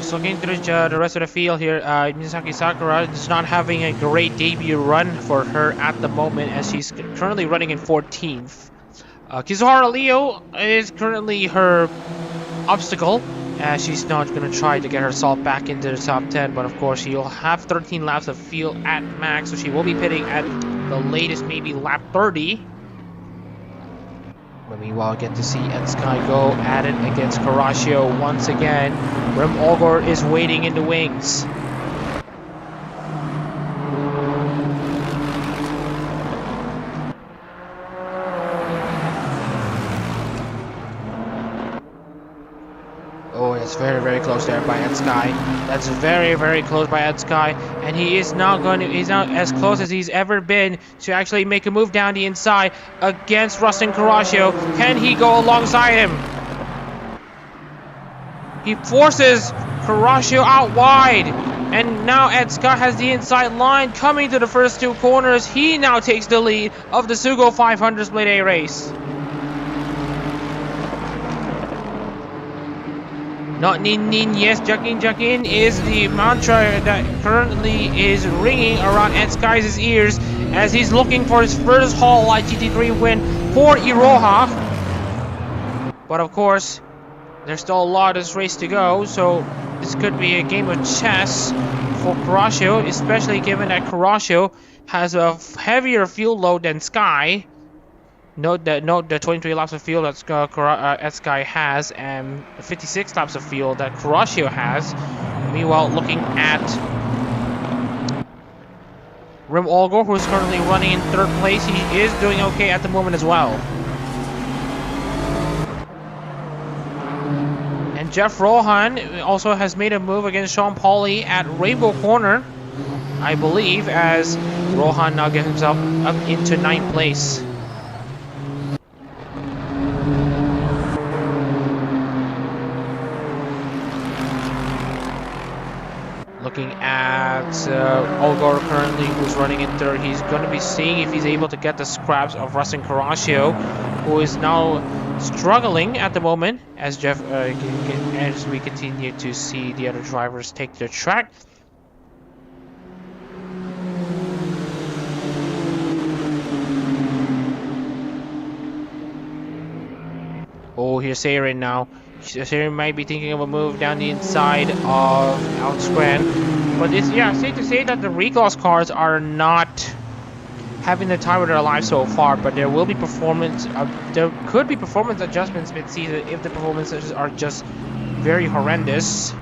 Looking through the rest of the field here, Misaki Sakura is not having a great debut run for her at the moment, as she's currently running in 14th. Kizuhara Leo is currently her obstacle, as she's not going to try to get herself back into the top 10, but of course she'll have 13 laps of field at max, so she will be pitting at the latest maybe lap 30. But meanwhile, get to see Ed Sky go at it against Kurashio once again. Rem Olgor is waiting in the wings. Oh, it's very, very close there by Ed Sky. That's very, very close by Ed Sky. And he's now as close as he's ever been to actually make a move down the inside against Rustin Kurashio. Can he go alongside him? He forces Kurashio out wide. And now Ed Sky has the inside line coming to the first two corners. He now takes the lead of the SUGO 500 Split A race. Not nin nin, yes, Jakin is the mantra that currently is ringing around Ed Sky's ears as he's looking for his first Hololive GT3 win for Iroha. But of course, there's still a lot of this race to go, so this could be a game of chess for Kurashio, especially given that Kurashio has a heavier fuel load than Sky. Note the 23 laps of fuel that Sky has and 56 laps of fuel that Kurashio has. Meanwhile, looking at Rem Olgor, who is currently running in 3rd place, he is doing okay at the moment as well. And Jeff Rohan also has made a move against Sean Pauli at Rainbow Corner, I believe, as Rohan now gets himself up into 9th place. Looking at Olgor currently, who's running in 3rd. He's going to be seeing if he's able to get the scraps of Rustin Kurashio, who is now struggling at the moment as we continue to see the other drivers take the track. Oh, here's Saren now. Saren might be thinking of a move down the inside of Outsquan. But it's, yeah, safe to say that the reclass cars are not having the time of their lives so far, but there will be there could be performance adjustments mid-season if the performances are just very horrendous.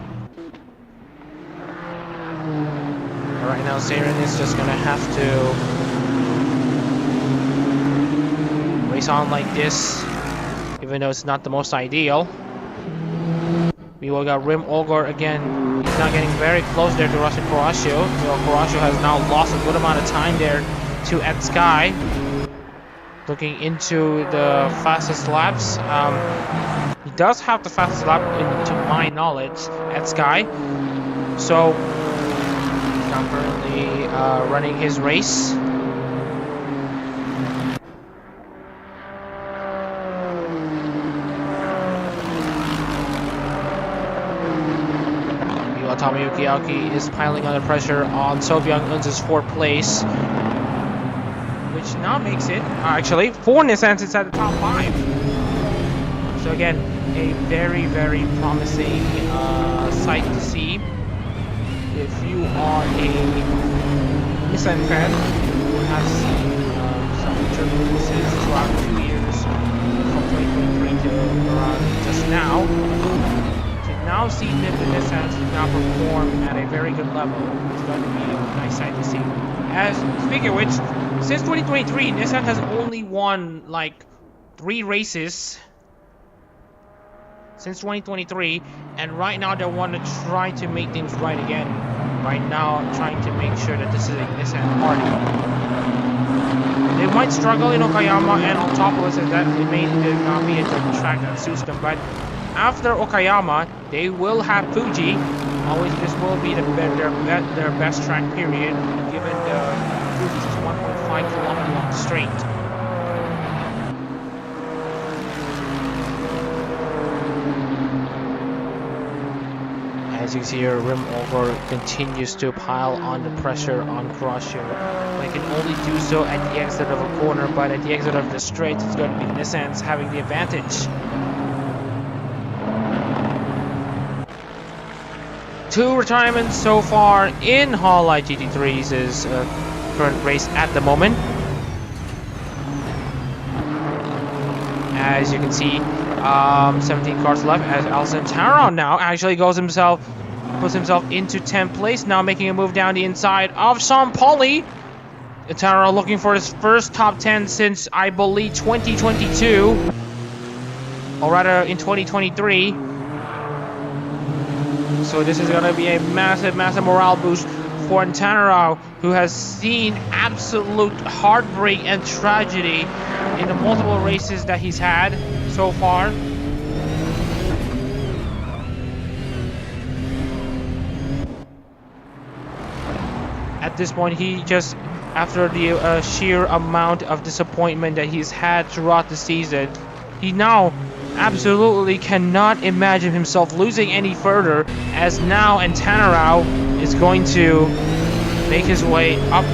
Right now, Saren is just gonna have to race on like this, even though it's not the most ideal. We will got Rim Olgor again. He's not getting very close there to Russian Korasho. So Korasho has now lost a good amount of time there to Ed Sky. Looking into the fastest laps. He does have the fastest lap, to my knowledge, Ed Sky. So he's now currently running his race. Tomoyuki Aoki is piling under pressure on Sobyang Un's 4th place, which now makes it actually 4 Nissans inside the top 5. So again, a very, very promising sight to see. If you are a Nissan fan who has seen some turbulences throughout the 2 years from 2023 to around just now, now see that the Nissans now perform at a very good level. It's going to be a nice sight to see. As speaking of which, since 2023, Nissan has only won like 3 races since 2023, and right now they want to try to make things right again. Right now, trying to make sure that this is a Nissan party. They might struggle in Okayama and on top of it, that it may not be a track that suits them, but after Okayama, they will have Fuji. Always, this will be their best track period, given the Fuji's 1.5 kilometer long straight. As you can see here, Rim Olgor continues to pile on the pressure on Kurashio. They can only do so at the exit of a corner, but at the exit of the straight, it's going to be Nissans having the advantage. 2 retirements so far in Hololive GT3's current race at the moment. As you can see, 17 cars left as Alison Taro now actually puts himself into 10th place, now making a move down the inside of Sean Pauli. Taro looking for his first top 10 since, I believe, 2022, or rather in 2023. So this is going to be a massive, massive morale boost for Tanaro, who has seen absolute heartbreak and tragedy in the multiple races that he's had so far. At this point, he just, after the sheer amount of disappointment that he's had throughout the season, he now absolutely cannot imagine himself losing any further, as now Antanarao is going to make his way up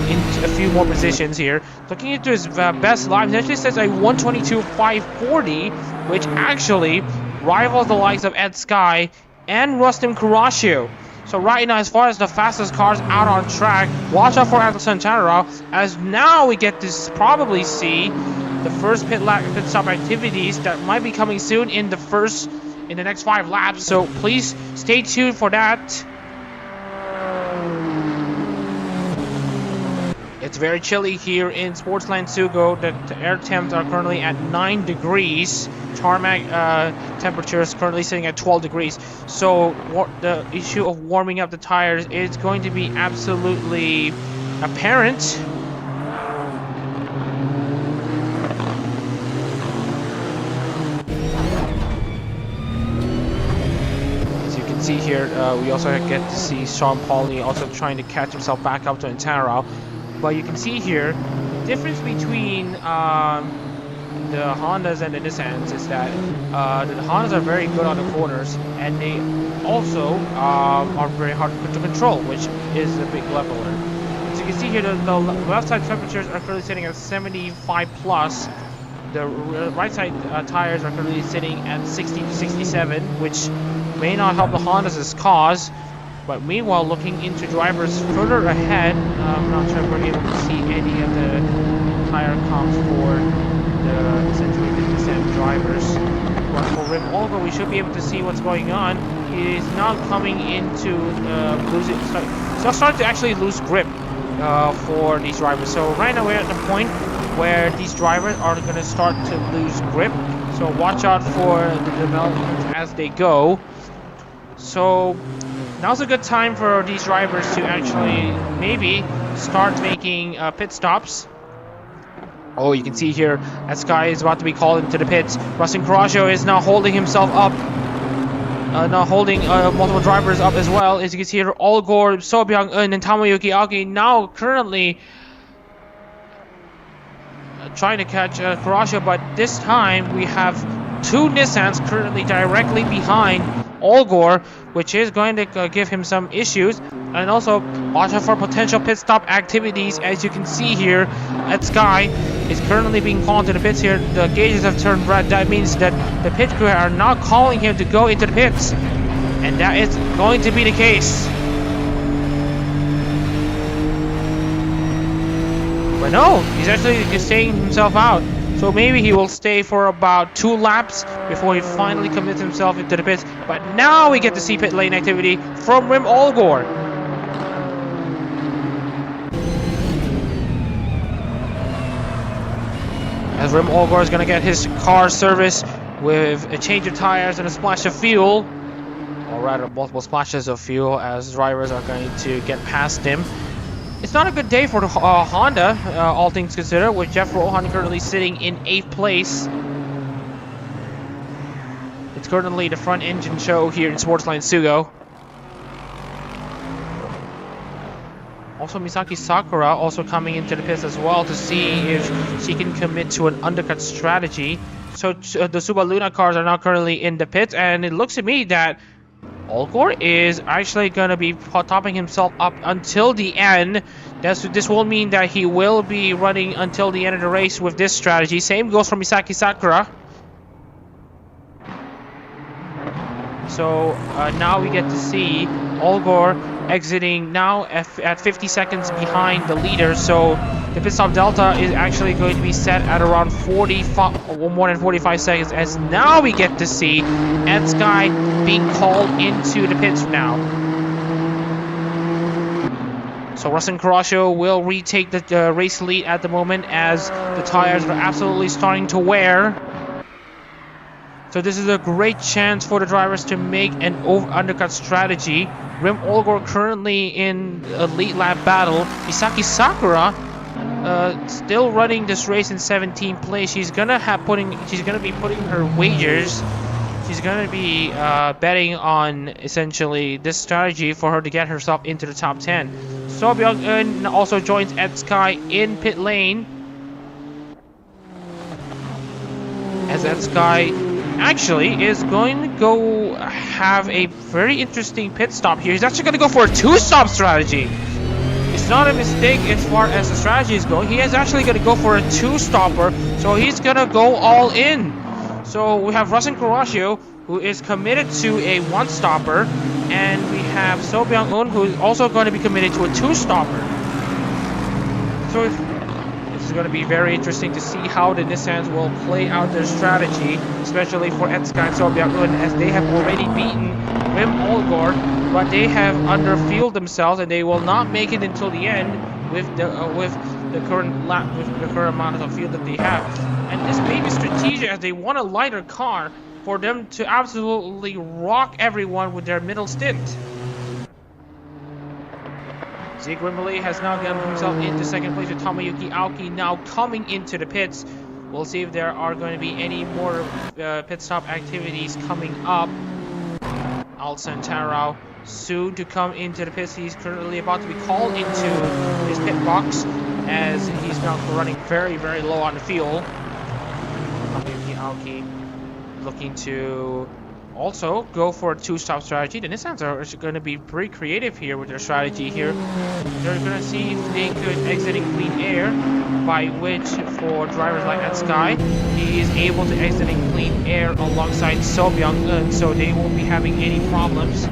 into a few more positions here. Looking into his best lap, he actually says a 122.540, which actually rivals the likes of Ed Sky and Rustam Kurashio. So right now, as far as the fastest cars out on track, watch out for Adelson Tanarao, as now we get to probably see the first pit stop activities that might be coming soon in the next 5 laps. So please stay tuned for that. It's very chilly here in Sportsland SUGO. The air temps are currently at 9 degrees. Tarmac temperature is currently sitting at 12 degrees. So the issue of warming up the tires is going to be absolutely apparent. See here, we also get to see Sean Pauli also trying to catch himself back up to Antaro. But you can see here, the difference between the Hondas and the Nissans is that the Hondas are very good on the corners, and they also are very hard to control, which is a big leveler. So you can see here, the left side temperatures are currently sitting at 75 plus. the right side tires are currently sitting at 60 to 67, which may not help the Honda's cause. But meanwhile, looking into drivers further ahead, I'm not sure if we're able to see any of the tire comps for the essentially the Nissan drivers. But for Rim Olga, we should be able to see what's going on. He is now coming into losing, so starting to actually lose grip for these drivers. So right now we're at the point where these drivers are going to start to lose grip. So watch out for the developments as they go. So now's a good time for these drivers to actually maybe start making pit stops. Oh, you can see here that Sky is about to be called into the pits. Rustin Coraggio is now holding himself up. Now holding multiple drivers up as well. As you can see here, Olgor, So Byung-eun, and Tomoyuki Aoki now currently trying to catch Coraggio, but this time we have two Nissans currently directly behind Olgor, which is going to give him some issues. And also watch out for potential pit stop activities. As you can see here, at Sky is currently being called to the pits here. The gauges have turned red. That means that the pit crew are now calling him to go into the pits, and that is going to be the case. But no, he's actually staying himself out. So maybe he will stay for about 2 laps before he finally commits himself into the pits. But now we get to see pit lane activity from Rim Olgor. As Rim Olgor is going to get his car serviced with a change of tires and a splash of fuel. Or rather, multiple splashes of fuel as drivers are going to get past him. It's not a good day for the Honda, all things considered, with Jeff Rohan currently sitting in 8th place. It's currently the front engine show here in Sportsland SUGO. Also, Misaki Sakura also coming into the pits as well to see if she can commit to an undercut strategy. So the Subaru Luna cars are now currently in the pits, and it looks to me that Olgor is actually going to be topping himself up until the end. This will mean that he will be running until the end of the race with this strategy. Same goes for Misaki Sakura. So now we get to see Olgor exiting now at 50 seconds behind the leader. So the pit stop delta is actually going to be set at around 45, more than 45 seconds. As now we get to see Ed Sky being called into the pits now. So Rustin Coraggio will retake the race lead at the moment as the tires are absolutely starting to wear. So this is a great chance for the drivers to make an undercut strategy. Rim Olgor currently in a lead lap battle. Misaki Sakura still running this race in 17th place. She's gonna be putting her wagers. She's gonna be betting on essentially this strategy for her to get herself into the top 10. So Byung-eun also joins Ed Sky in pit lane. As Ed Sky actually is going to go have a very interesting pit stop here. He's actually going to go for a 2-stop strategy. It's not a mistake as far as the strategy is going. He is actually going to go for a 2-stopper, so he's going to go all in. So we have Rustin Coraggio, who is committed to a 1-stopper, and we have So Byung-eun, who is also going to be committed to a 2-stopper. So this is going to be very interesting to see how the Nissans will play out their strategy, especially for Ed Sky and So Byung-eun, as they have already beaten Rim Olgor, but they have underfueled themselves and they will not make it until the end with the current amount of fuel that they have. And this may be strategic as they want a lighter car for them to absolutely rock everyone with their middle stint. Zeke Wimberley has now gotten himself into 2nd place with Tomoyuki Aoki now coming into the pits. We'll see if there are going to be any more pit stop activities coming up. Al Santaro soon to come into the pits. He's currently about to be called into his pit box as he's now running very, very low on the fuel. Tomoyuki Aoki looking to also go for a two-stop strategy. The Nissans are going to be pretty creative here with their strategy here. They're going to see if they could exit in clean air, by which for drivers like Sky, he is able to exit in clean air alongside So Byung-eun, so they won't be having any problems.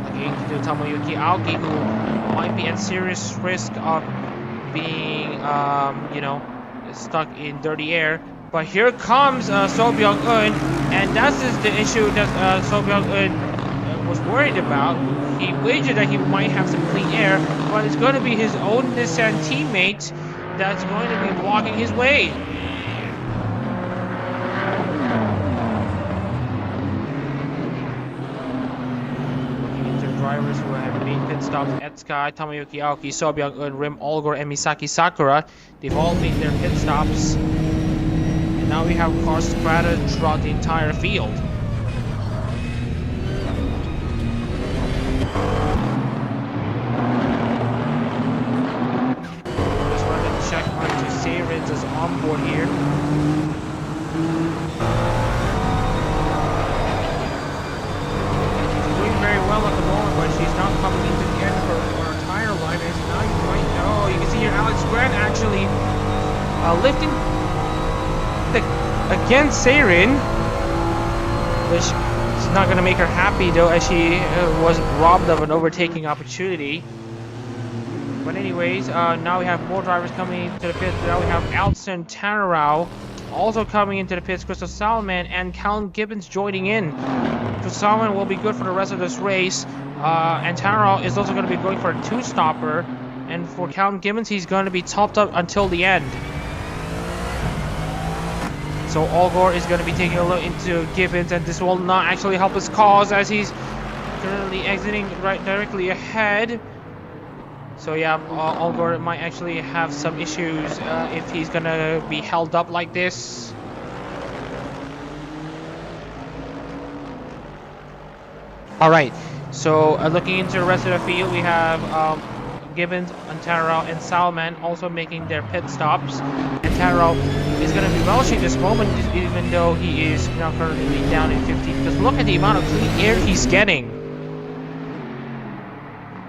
Looking to Tomoyuki Aoki, who might be at serious risk of being, stuck in dirty air. But here comes So Byung-eun, and that's just the issue that So Byung-eun was worried about. He wagered that he might have some clean air, but it's going to be his own Nissan teammate that's going to be blocking his way. Looking into drivers who have made pit stops at Sky, Tomoyuki Aoki, So Byung-eun, Rim Olgor, and Misaki Sakura. They've all made their pit stops. Now we have cars scattered throughout the entire field. Just wanted to check onto Seirin's onboard here. She's doing very well at the moment, but she's not coming into the end of her tire line. And now you can see here Alex Grant actually lifting against Seirin, which is not going to make her happy though, as she was robbed of an overtaking opportunity. But anyways, now we have more drivers coming into the pits. Now we have Alson Tanarao also coming into the pits. Crystal Salman and Callum Gibbons joining in. Crystal Salman will be good for the rest of this race, and Tanarao is also going to be going for a two-stopper. And for Callum Gibbons, he's going to be topped up until the end. So Olgor is going to be taking a look into Gibbons, and this will not actually help his cause as he's currently exiting right directly ahead. So yeah, Olgor might actually have some issues if he's going to be held up like this. Alright, so looking into the rest of the field, we have Gibbons, Tanarao, and Salman also making their pit stops. And Tanarao is going to be relishing this moment, even though he is now currently down in 15. Because look at the amount of clean air he's getting.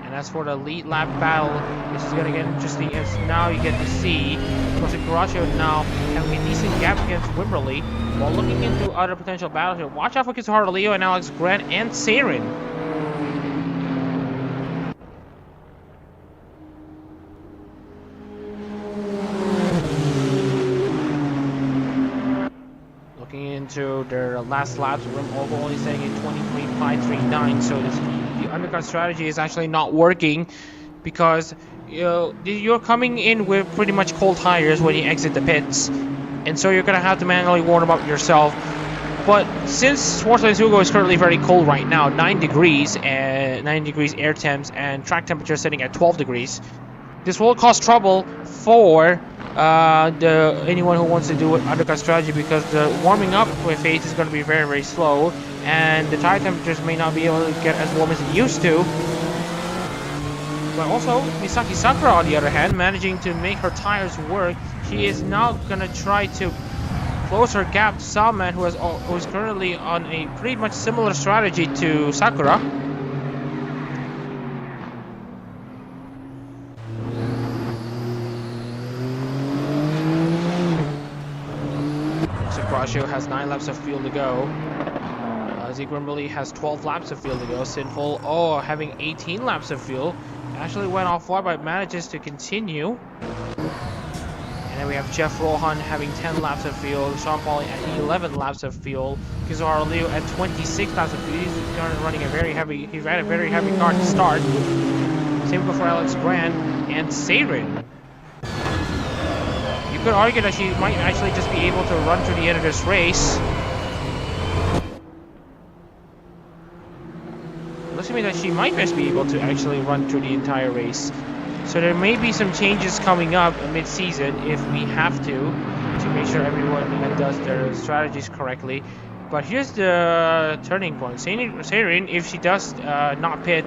And as for the lead lap battle, this is going to get interesting, as now you get to see Jose Coraccio now having a decent gap against Wimberley, while looking into other potential battles here. Watch out for Kizuharu Leo and Alex Grant and Seirin. Into their last laps, Rim Olgo only saying in 23.539, so the undercut strategy is actually not working, because you're coming in with pretty much cold tires when you exit the pits, and so you're gonna have to manually warm them up yourself. But since Sportsland SUGO is currently very cold right now, 9 degrees air temps, and track temperature sitting at 12 degrees, this will cause trouble for anyone who wants to do an undercut strategy, because the warming up phase is going to be very, very slow, and the tire temperatures may not be able to get as warm as it used to. But also, Misaki Sakura, on the other hand, managing to make her tires work. She is now going to try to close her gap to Salman, who is currently on a pretty much similar strategy to Sakura. Coraccio has 9 laps of fuel to go. Zeke Wimberley has 12 laps of fuel to go. Sinful, having 18 laps of fuel. Actually went off wide, but manages to continue. And then we have Jeff Rohan having 10 laps of fuel. Sean Pauli at 11 laps of fuel. Kizuharu Leo at 26 laps of fuel. He's running a very heavy. He ran a very heavy car to start. Same goes for Alex Grant and Seirin. You could argue that she might actually just be able to run to the end of this race. Looks to me that she might best be able to actually run through the entire race. So there may be some changes coming up mid-season if we have to make sure everyone does their strategies correctly. But here's the turning point. Seirin, if she does not pit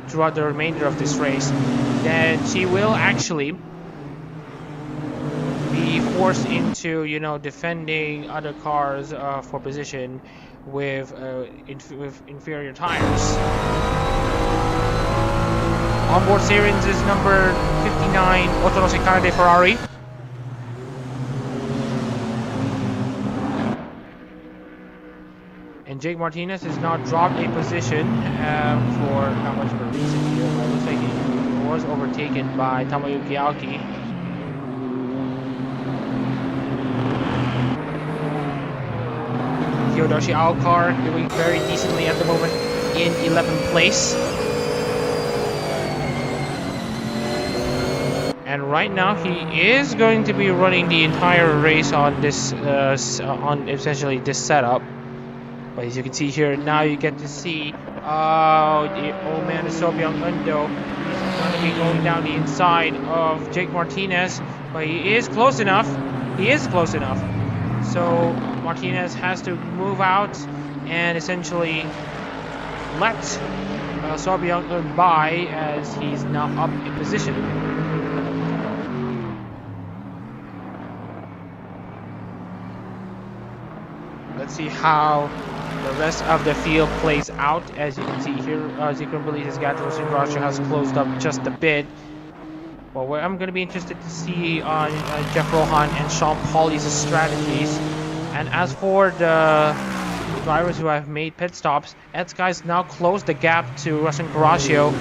throughout the remainder of this race, then she will actually be forced into, defending other cars for position, with inferior tires. Onboard Sirens is number 59, Otonose Kanade Ferrari. And Jake Martinez has now dropped a position for not much of a reason here. It looks like he was overtaken by Tamayuki Aoki. Kyodoshi Aokar doing very decently at the moment in 11th place. And right now he is going to be running the entire race on this, on essentially this setup. But as you can see here, now you get to see, the old man is Sobyung Undo. He's going to be going down the inside of Jake Martinez, but he is close enough. He is close enough. So Martinez has to move out and essentially let Sobyung Undo by as he's now up in position. Let's see how the rest of the field plays out. As you can see here, Zikron Belize's Gatos Ingrasha has closed up just a bit. Well, where I'm going to be interested to see on Jeff Rohan and Sean Pauly's strategies. And as for the drivers who have made pit stops, Edsky's now closed the gap to Russian Garagio.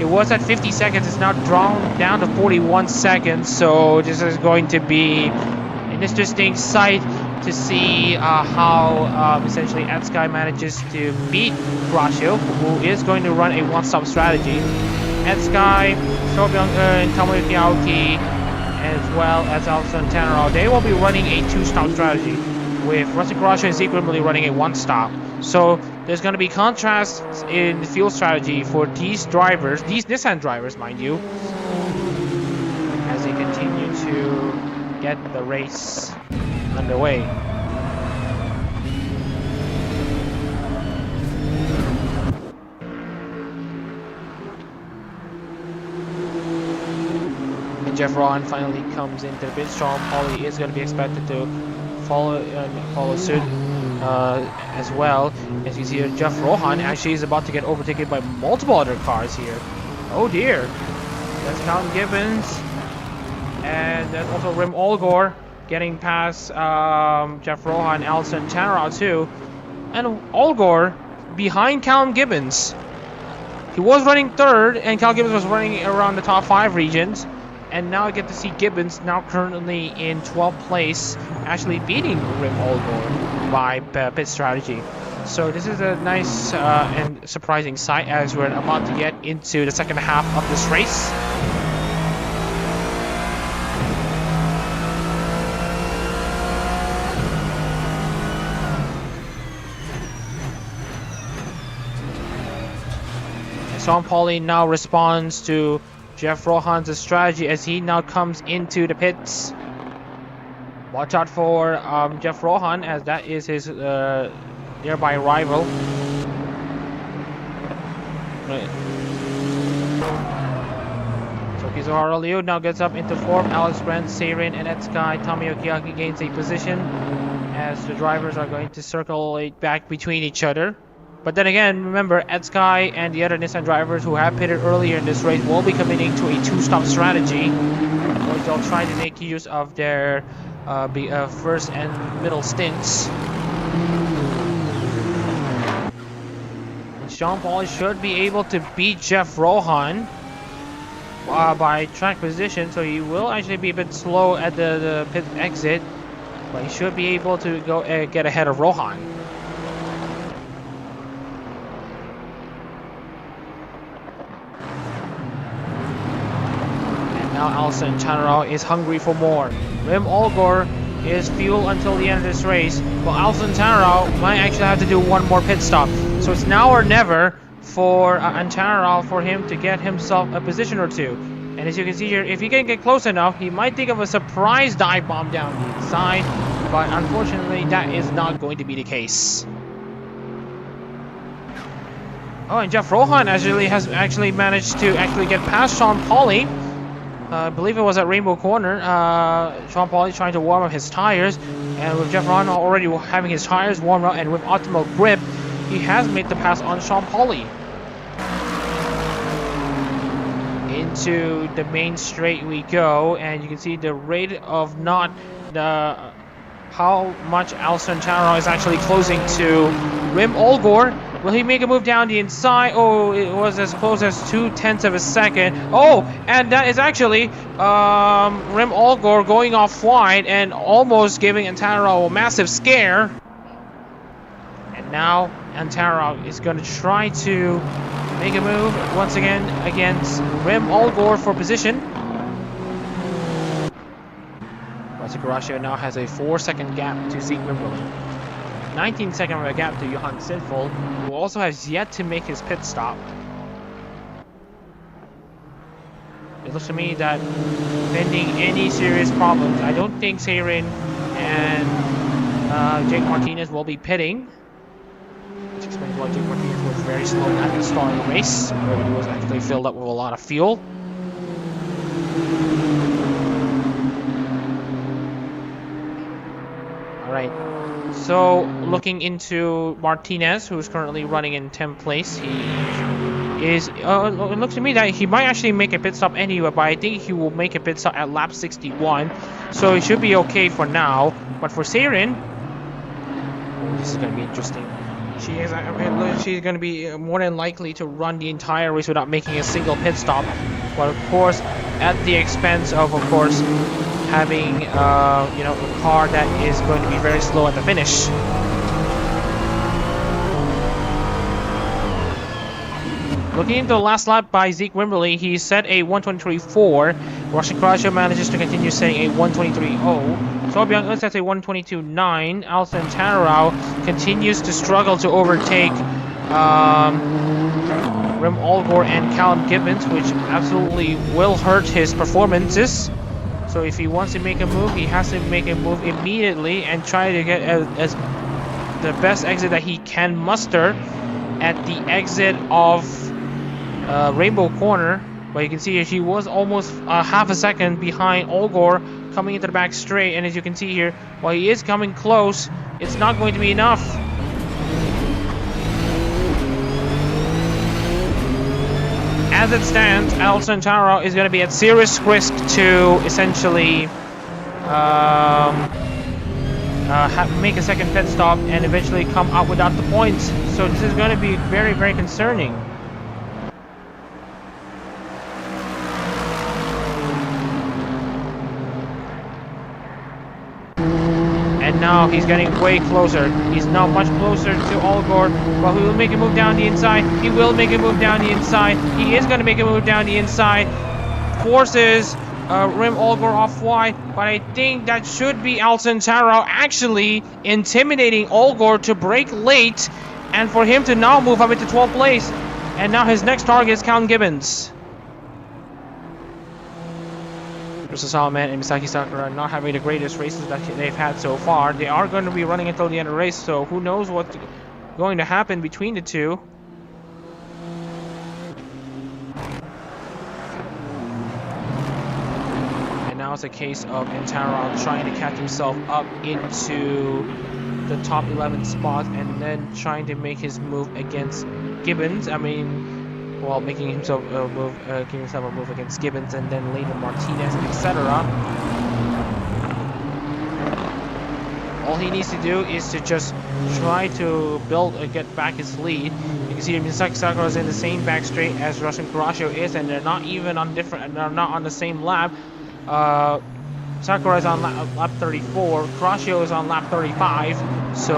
It was at 50 seconds, it's now drawn down to 41 seconds. So this is going to be an interesting sight to see how essentially Edsky manages to beat Garagio, who is going to run a one-stop strategy. Edsky, Sobyung-eun, Tamayuki Aoki, as well as Alson Tannerall, they will be running a two-stop strategy, with Russian Garagio and Zeke Rimley running a one-stop. So there's going to be contrasts in the field strategy for these drivers, these Nissan drivers, mind you, as they continue to get the race underway. And Jeff Rohan finally comes into the pit. Sean Pauly is going to be expected to follow suit as well. As you see here, Jeff Rohan actually is about to get overtaken by multiple other cars here. Oh dear. That's Callum Gibbons. And there's also Rim Olgor getting past Jeff Rohan, Alson Tannerall too. And Olgor behind Callum Gibbons. He was running third, and Callum Gibbons was running around the top 5 regions. And now I get to see Gibbons now currently in 12th place, actually beating Rim Olgor by pit strategy. So this is a nice and surprising sight as we're about to get into the second half of this race. Sean Pauly now responds to Jeff Rohan's strategy as he now comes into the pits. Watch out for Jeff Rohan, as that is his nearby rival. Right. So Kizuhara Liu now gets up into 4th. Alex Brent, Seirin, and Edsky Tamayuki gains a position as the drivers are going to circulate back between each other. But then again, remember, Edsky and the other Nissan drivers who have pitted earlier in this race will be committing to a two-stop strategy, where they'll try to make use of their first and middle stints. Sean Pauly should be able to beat Jeff Rohan by track position, so he will actually be a bit slow at the pit exit, but he should be able to go get ahead of Rohan. Now Alson Tannerall is hungry for more. Rim Olgor is fuel until the end of this race, but Alson Tannerall might actually have to do one more pit stop. So it's now or never for Tannerall for him to get himself a position or two. And as you can see here, if he can get close enough, he might think of a surprise dive bomb down the inside, but unfortunately that is not going to be the case. Oh, and Jeff Rohan has managed to get past Sean Pauly. I believe it was at Rainbow Corner. Sean Pauly trying to warm up his tires. And with Jeff Ron already having his tires warmed up and with optimal grip, he has made the pass on Sean Pauli. Into the main straight we go, and you can see the rate of not the how much Alston Taro is actually closing to Rim Olgor. Will he make a move down the inside? Oh, it was as close as 0.2 of a second. Oh, and that is actually Rim Olgor going off wide and almost giving Antaro a massive scare. And now Antaro is going to try to make a move once again against Rim Olgor for position. Garasio now has a 4-second gap to Zeke Wimberley. 19-second gap to Johan Sinful, who also has yet to make his pit stop. It looks to me that pending any serious problems, I don't think Seirin and Jake Martinez will be pitting. Which explains why Jake Martinez was very slow at the start of the race, where he was actually filled up with a lot of fuel. Alright, so looking into Martinez, who's currently running in 10th place, he is, it looks to me that he might actually make a pit stop anyway, but I think he will make a pit stop at lap 61, so it should be okay for now. But for Seirin, this is going to be interesting. She's going to be more than likely to run the entire race without making a single pit stop, but of course, at the expense of course, having you know, a car that is going to be very slow at the finish. Looking into the last lap by Zeke Wimberley, he set a 123.4. Russian Crasher manages to continue setting a 123.0. So beyond us, that's a 122.9. Alston Tararau continues to struggle to overtake Rim Olgor and Callum Gibbons, which absolutely will hurt his performances. So if he wants to make a move, he has to make a move immediately and try to get as the best exit that he can muster at the exit of Rainbow Corner. But you can see he was almost half a second behind Olgor coming into the back straight. And as you can see here, while he is coming close, it's not going to be enough. As it stands, Alston Taro is going to be at serious risk to essentially make a second pit stop and eventually come out without the points. So this is going to be very, very concerning. And now he's getting way closer. He's now much closer to Olgor. But he will make a move down the inside. He will make a move down the inside. He is going to make a move down the inside. Forces Rim Olgor off wide. But I think that should be Alston Taro actually intimidating Olgor to brake late. And for him to now move up into 12th place. And now his next target is Callum Gibbons. Sasaman and Misaki Sakura not having the greatest races that they've had so far. They are going to be running until the end of the race, so who knows what's going to happen between the two. And now it's a case of Antaro trying to catch himself up into the top 11 spot and then trying to make his move against Gibbons. I mean, while making himself a move, giving himself a move against Gibbons and then later Martinez, etc. All he needs to do is to just try to get back his lead. You can see Misaki Sakura is in the same back straight as Russian Kurashio is, and they're not even on different. They're not on the same lap. Sakura is on lap 34. Kurashio is on lap 35. So.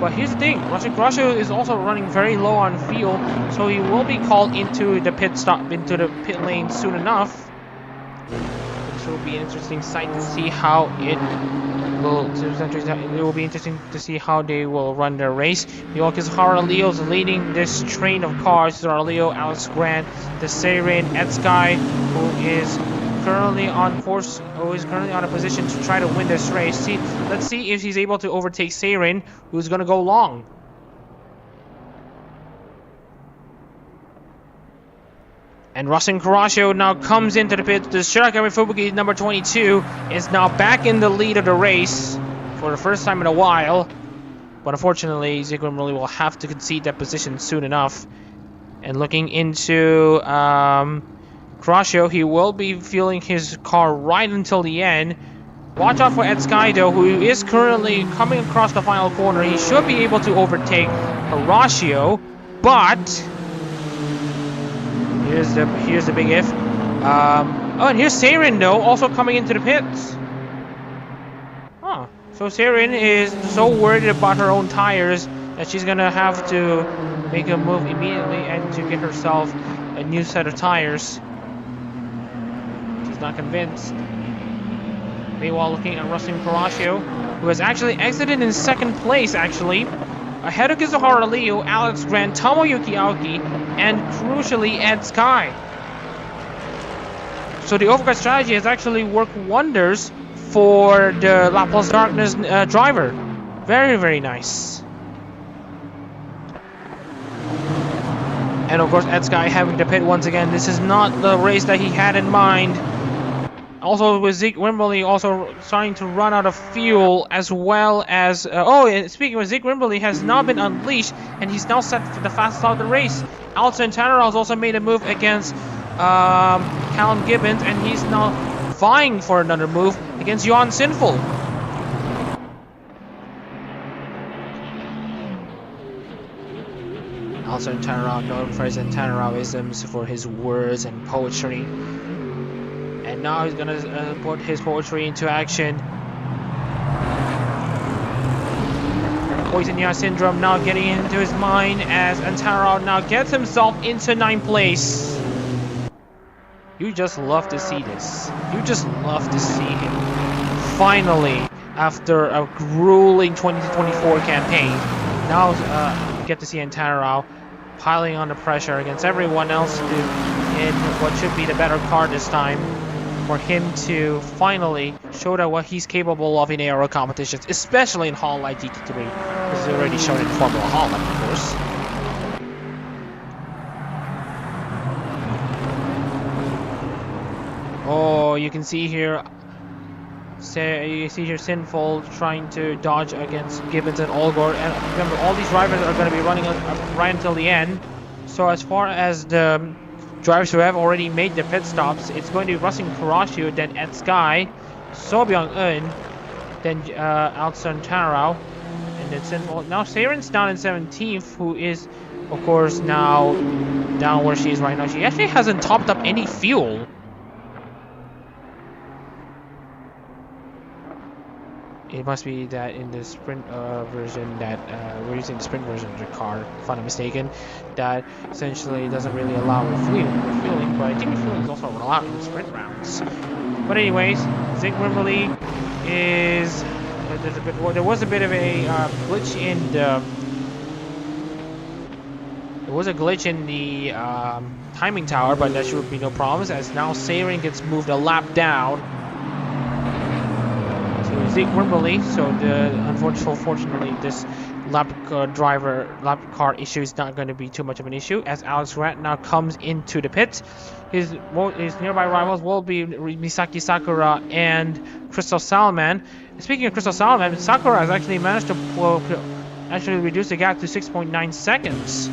But here's the thing, Russian Crusher is also running very low on fuel, so he will be called into the pit stop, into the pit lane soon enough. This will be an interesting sight to see how it will be interesting to see how they will run their race. Hara Leo's leading this train of cars. Hara Leo, Alex Grant, the Seirin, Ed Sky, who is currently on course, who is currently on a position to try to win this race. Let's see if he's able to overtake Seirin, who's going to go long. And Russian Kurashio now comes into the pit. The Shirakami Fubuki, number 22, is now back in the lead of the race. for the first time in a while. But unfortunately, Zig Wimberly will have to concede that position soon enough. And looking into Croscio, he will be fueling his car right until the end. Watch out for Ed Sky though, who is currently coming across the final corner. He should be able to overtake Horacio, but here's the big if. Oh, and here's Saren though, also coming into the pits. Huh. So Saren is so worried about her own tires that she's gonna have to make a move immediately and to get herself a new set of tires. She's not convinced. Meanwhile, looking at Rustin Caraccio, who has actually exited in second place, actually, ahead of Kizuhara Liu, Alex Grant, Tomoyuki Aoki, and crucially Ed Sky. So the overcut strategy has actually worked wonders for the Laplace Darkness driver. Very, very nice. And of course, Ed Sky having to pit once again. This is not the race that he had in mind. Also, with Zig Wimberly also starting to run out of fuel, as well as... and speaking of Zig Wimberly has now been unleashed, and he's now set for the fastest out of the race. Al Santana has also made a move against Callum Gibbons, and he's now vying for another move against Johan Sinful. Al Santana known for his Santana-isms, for his words and poetry. And now he's gonna put his poetry into action. Poison Yard Syndrome now getting into his mind as Antaro now gets himself into 9th place. You just love to see this. You just love to see him finally, after a grueling 2024 campaign, now get to see Antaro piling on the pressure against everyone else in what should be the better car this time, for him to finally show that what he's capable of in aero competitions, especially in Hololive GT3, because he's already shown in Formula Hololive, of course. Oh, you can see here, Sinful trying to dodge against Gibbons and Olgor, and remember, all these drivers are going to be running right until the end. So as far as the drivers who have already made their pit stops, it's going to be Rustin Karashu, then Ed Sky, So Byung-eun, then Alson Tarao, and then Sinful. Now Saren's down in 17th, who is, of course, now down where she is right now. She actually hasn't topped up any fuel. It must be that in the sprint version that we're using the sprint version of the car, if I'm not mistaken, that essentially doesn't really allow refueling, but I think refueling is also allowed in the sprint rounds. But anyways, Zig Wimberly is there was a bit of a glitch in the timing tower, but that should be no problems, as now Saren gets moved a lap down. Zig Wimberly, so unfortunately this lap car issue is not going to be too much of an issue, as Alex Grant now comes into the pit. His nearby rivals will be Misaki Sakura and Crystal Salman. Speaking of Crystal Salman, Sakura has actually managed to reduce the gap to 6.9 seconds.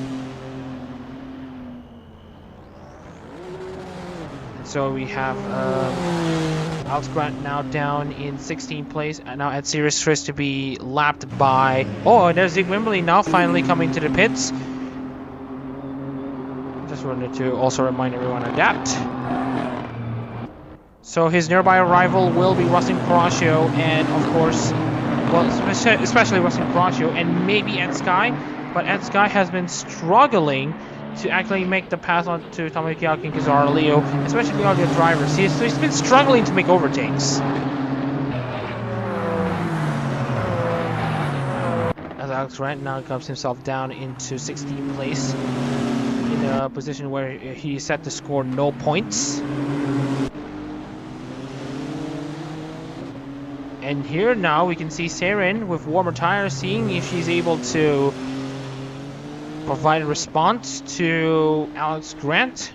So we have Alex Grant now down in 16th place, and now at Sirius Chris to be lapped by... Oh, there's Zig Wimberly now finally coming to the pits. Just wanted to also remind everyone of that. So his nearby rival will be Rustin Caraccio, and of course, well, especially Rustin Caraccio, and maybe Ed Sky. But Ed Sky has been struggling to actually make the pass on to Tomoyuki Aoki and Kizuhara Leo, especially the other drivers. He's been struggling to make overtakes. As Alex Grant now comes himself down into 16th place, in a position where he set to score no points. And here now we can see Saren with warmer tires, seeing if she's able to provide a response to Alex Grant.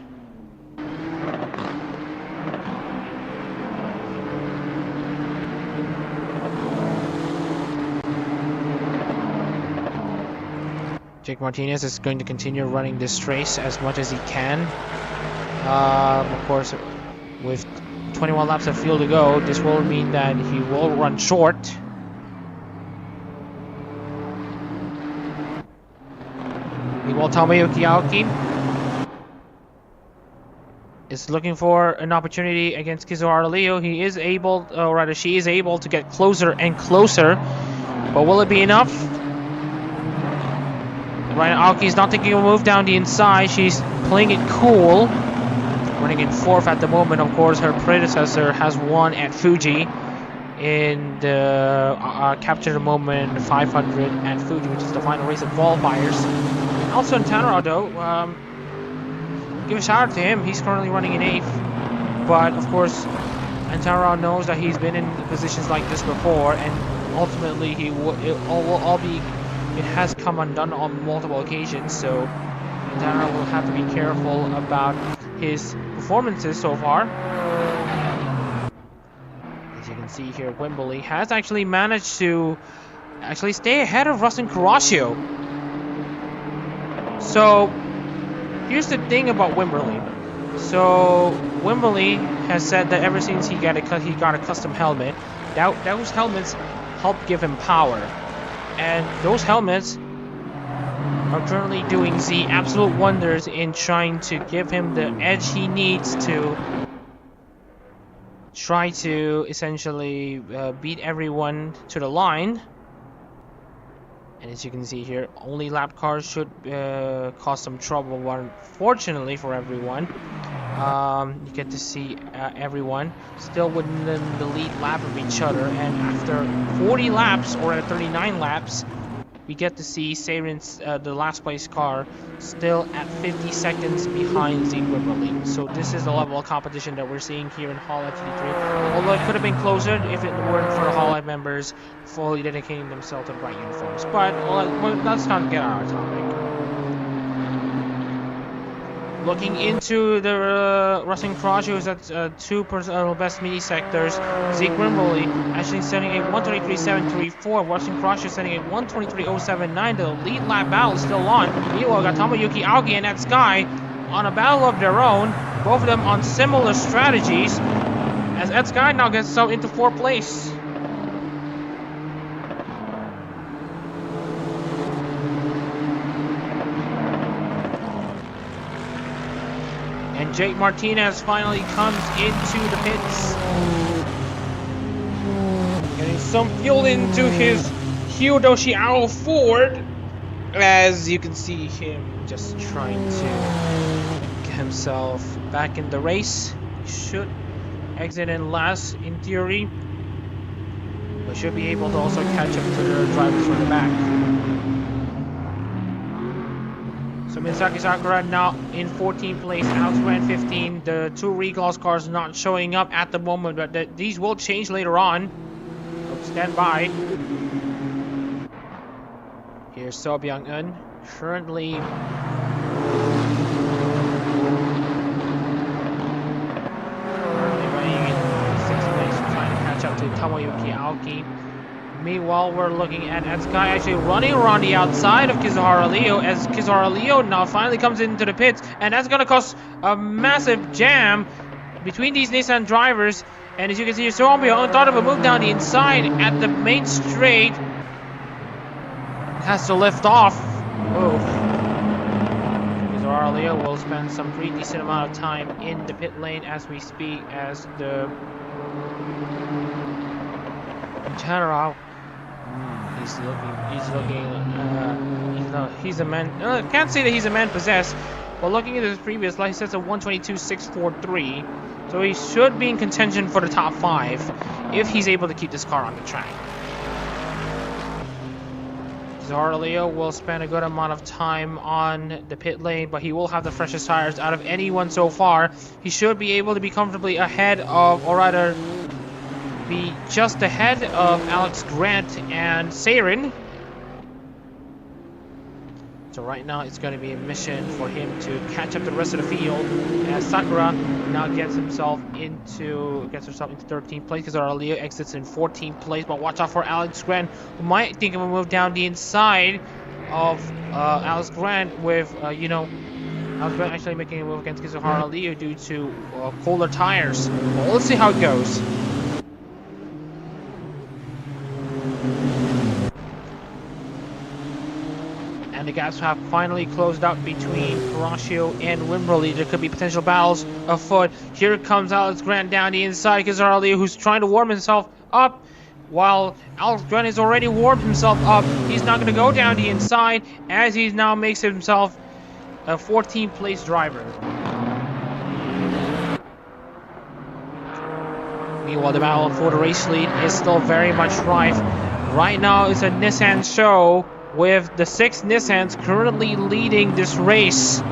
Jake Martinez is going to continue running this race as much as he can. Of course, with 21 laps of fuel to go, this will mean that he will run short. Meanwhile, Tomoyuki Aoki is looking for an opportunity against Kizuhara Leo. He is able, or rather she is able to get closer and closer. But will it be enough? Right now, Aoki is not taking a move down the inside. She's playing it cool. Running in 4th at the moment. Of course, her predecessor has won at Fuji in the Capture the Moment 500 at Fuji, which is the final race of Qualifiers. And also in Tanaro, though, give a shout out to him. He's currently running in 8th. But, of course, Tanaro knows that he's been in positions like this before, and ultimately it has come undone on multiple occasions, so Tanaro will have to be careful about his performances so far. As you can see here, Wimberley has actually managed to stay ahead of Rustin Carrascio. So here's the thing about Wimberley. So Wimberley has said that ever since he got a custom helmet, those helmets help give him power, and those helmets are currently doing the absolute wonders in trying to give him the edge he needs to try to essentially beat everyone to the line. And as you can see here, only lap cars should cause some trouble, but unfortunately for everyone, you get to see everyone still within the lead lap of each other, and after 40 laps, or at 39 laps, we get to see Saren's, the last place car, still at 50 seconds behind Zeke Wimberley. So this is the level of competition that we're seeing here in Hololive GT3. Although it could have been closer if it weren't for the Hololive members fully dedicating themselves to the right uniforms. But let's not get out of topic. Looking into the Rustin Carrascio, who's at 2 best mini sectors. Zeke Wimberley actually setting a 123.734. Rustin Carrascio setting a 123.079. The lead lap battle is still on. Meanwhile, we got Tomoyuki Aoki and Ed Sky on a battle of their own. Both of them on similar strategies. As Ed Sky now gets himself into 4th place. And Jake Martinez finally comes into the pits. Getting some fuel into his Hyodoshi Ao Ford. As you can see him just trying to get himself back in the race. He should exit in last in theory, but should be able to also catch up to the drivers from the back. So Misaki Sakura now in 14th place, Alex Grant 15. The 2 Regloss cars not showing up at the moment, but these will change later on. So stand by. Here's So Byung-eun, currently running in 6th place, trying to catch up to Tomoyuki Aoki. Meanwhile, we're looking at Ed Sky actually running around the outside of Kizuhara Leo, as Kizuhara Leo now finally comes into the pits, and that's gonna cause a massive jam between these Nissan drivers. And as you can see, Sombio thought of a move down the inside at the main straight. Has to lift off. Oh. Kizuhara Leo will spend some pretty decent amount of time in the pit lane as we speak, as the General. He's a man. Can't say that he's a man possessed, but looking at his previous life, he sets a 122.643, so he should be in contention for the top 5 if he's able to keep this car on the track. Kizuhara Leo will spend a good amount of time on the pit lane, but he will have the freshest tires out of anyone so far. He should be able to be comfortably ahead of, or rather, be just ahead of Alex Grant and Saren. So right now it's going to be a mission for him to catch up the rest of the field, as Sakura now gets herself into 13th place, because our Leo exits in 14th place. But watch out for Alex Grant, who might think of a move down the inside of Alex Grant with, Alex Grant actually making a move against Kizuhara Liu due to colder tires. Well, let's see how it goes. And the gaps have finally closed up between Horatio and Wimberley. There could be potential battles afoot. Here comes Alex Grant down the inside. Kizuhara Liu, who's trying to warm himself up. While Alex Grant has already warmed himself up, he's not going to go down the inside as he now makes himself a 14th place driver. Meanwhile, the battle for the race lead is still very much rife. Right now, it's a Nissan show with the 6 Nissans currently leading this race.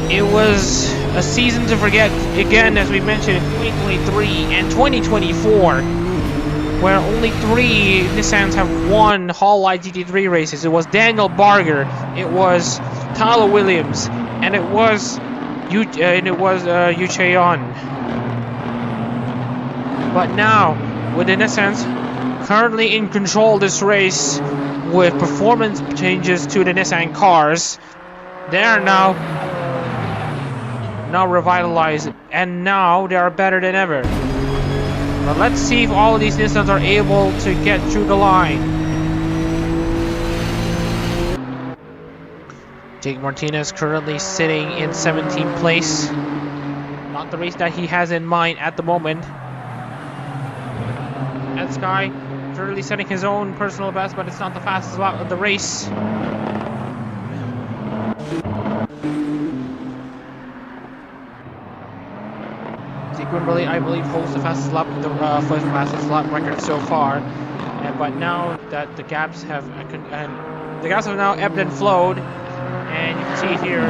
It was a season to forget, again, as we mentioned, in 2023 and 2024, where only 3 Nissans have won Hololive GT3 races. It was Daniel Barger, it was Tyler Williams, and it was Yu Cheon. But now, with the Nissans currently in control of this race, with performance changes to the Nissan cars, they are now revitalized, and now they are better than ever. But let's see if all of these Nissans are able to get through the line. Jake Martinez currently sitting in 17th place. Not the race that he has in mind at the moment. Ed Sky currently setting his own personal best, but it's not the fastest lap of the race. Wimberley, I believe, holds the fastest lap, fastest lap record so far. But now that the gaps have now ebbed and flowed, and you can see here,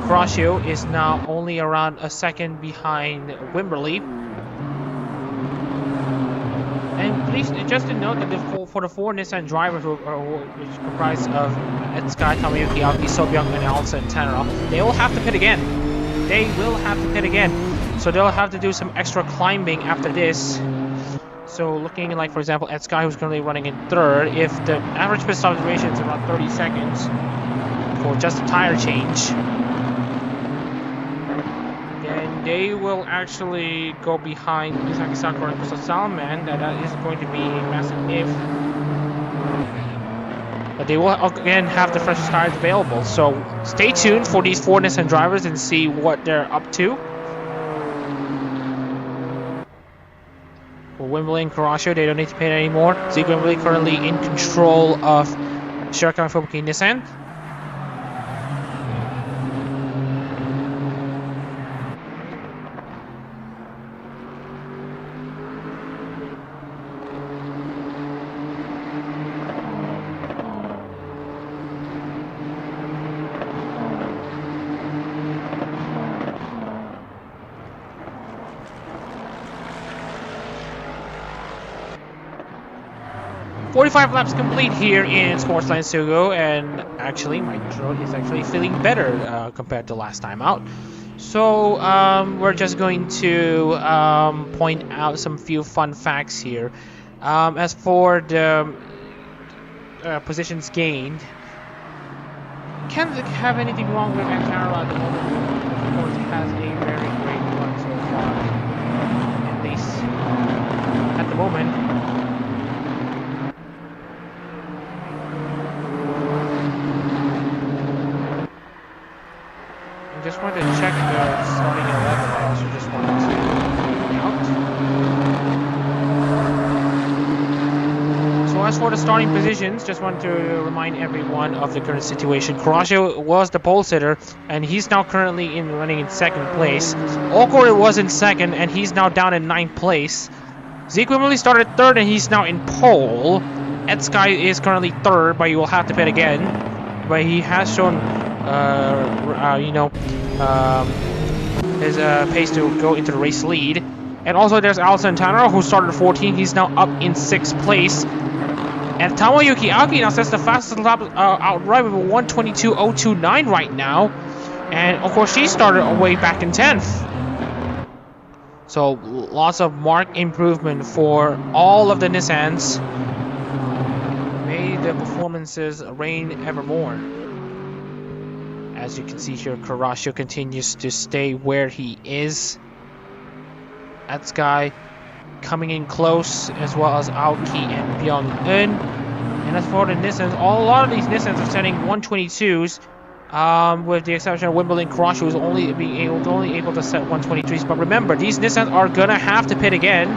Horatio is now only around a second behind Wimberley. And please, just to note that for the 4 Nissan drivers, which is comprised of Ed Sky, Tomoyuki Aoki, Sobyung, and Alison Tanner, they will have to pit again. They will have to pit again. So they'll have to do some extra climbing after this. So looking like, for example, Ed Sky, who's currently running in 3rd, if the average pit stop duration is around 30 seconds for just a tire change, then they will actually go behind Misaki Sakura and Crystal Salman. That is going to be a massive if. But they will again have the freshest tires available. So stay tuned for these 4 Nissan drivers and see what they're up to. For Wimberley and Horatio, they don't need to pay anymore. Zeke Wimberley currently in control of Shirakawa Fubuki Nissan. 45 laps complete here in Sportsland SUGO, and actually my throat is actually feeling better compared to last time out. So we're just going to point out some few fun facts here. As for the positions gained, can't have anything wrong with Antara at the moment. Of course, it has a very great run so far, at least at the moment. Just wanted to check the starting 11. I also just wanted to point out. So as for the starting positions, just want to remind everyone of the current situation. Horatio was the pole sitter, and he's now currently running in 2nd place. Okori was in 2nd, and he's now down in 9th place. Zeke Wimberley started 3rd, and he's now in pole. Ed Sky is currently 3rd, but you will have to pit again. But he has shown his pace to go into the race lead. And also there's Alison Tanner, who started 14. He's now up in 6th place. And Tomoyuki Aoki now sets the fastest lap outright with a 1:22.029 right now. And of course she started way back in 10th. So lots of marked improvement for all of the Nissans. Made the performances reign evermore. As you can see here, Kurashio continues to stay where he is. That guy coming in close, as well as Aoki and Byung-eun. And as for the Nissans, a lot of these Nissans are setting 122s. With the exception of Wimbledon, Kurashio who's only able to set 123s. But remember, these Nissans are gonna have to pit again,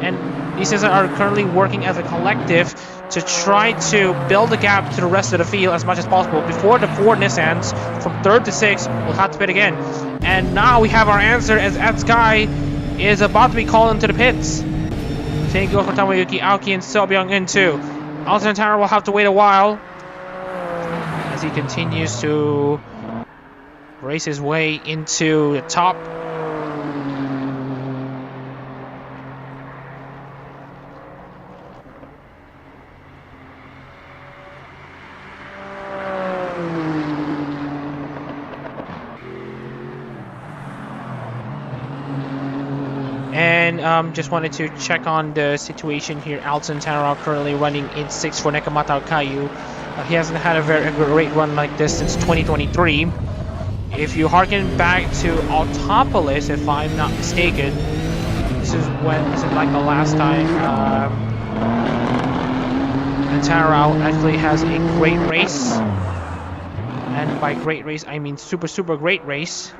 and these Nissans are currently working as a collective to try to build a gap to the rest of the field as much as possible before the 4 Nissans from 3rd to 6th will have to pit again. And now we have our answer, as Sky is about to be called into the pits. Same goes for Tamayuki, Aoki, and So Byung-eun too. Alton Taro will have to wait a while as he continues to race his way into the top. And just wanted to check on the situation here. Alton Taro currently running in 6th for Nekamata Okayu. He hasn't had a very great run like this since 2023. If you harken back to Autopolis, if I'm not mistaken, this is like the last time Taro actually has a great race. And by great race, I mean super great race.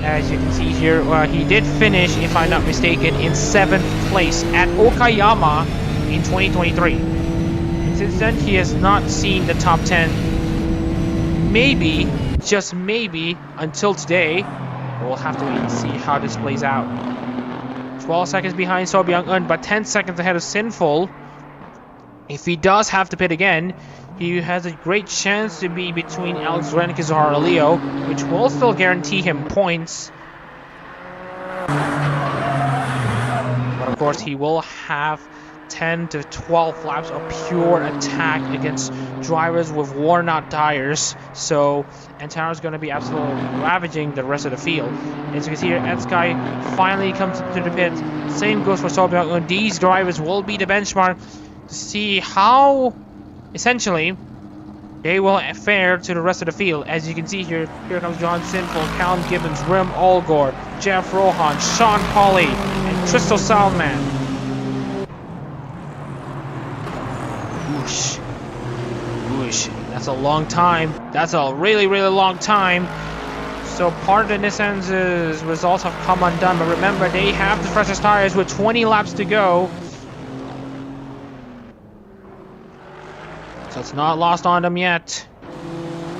As you can see here, he did finish, if I'm not mistaken, in 7th place at Okayama in 2023. And since then, he has not seen the top 10. Maybe, just maybe, until today. We'll have to wait and see how this plays out. 12 seconds behind So Byung-eun, but 10 seconds ahead of Sinful. If he does have to pit again, he has a great chance to be between Alex Rennick and Zahara Leo, which will still guarantee him points. But of course, he will have 10 to 12 laps of pure attack against drivers with worn out tires. So Antaro's going to be absolutely ravaging the rest of the field. As you can see here, Etsky finally comes to the pit. Same goes for So Byung-eun. These drivers will be the benchmark to see how essentially they will fare to the rest of the field. As you can see here, here comes John Sinful, Callum Gibbons, Rim Olgor, Jeff Rohan, Sean Pauly, and Crystal Salman. Whoosh. Whoosh. That's a long time. That's a really long time. So part of the Nissan's results have come undone, but remember, they have the freshest tires with 20 laps to go. So it's not lost on them yet.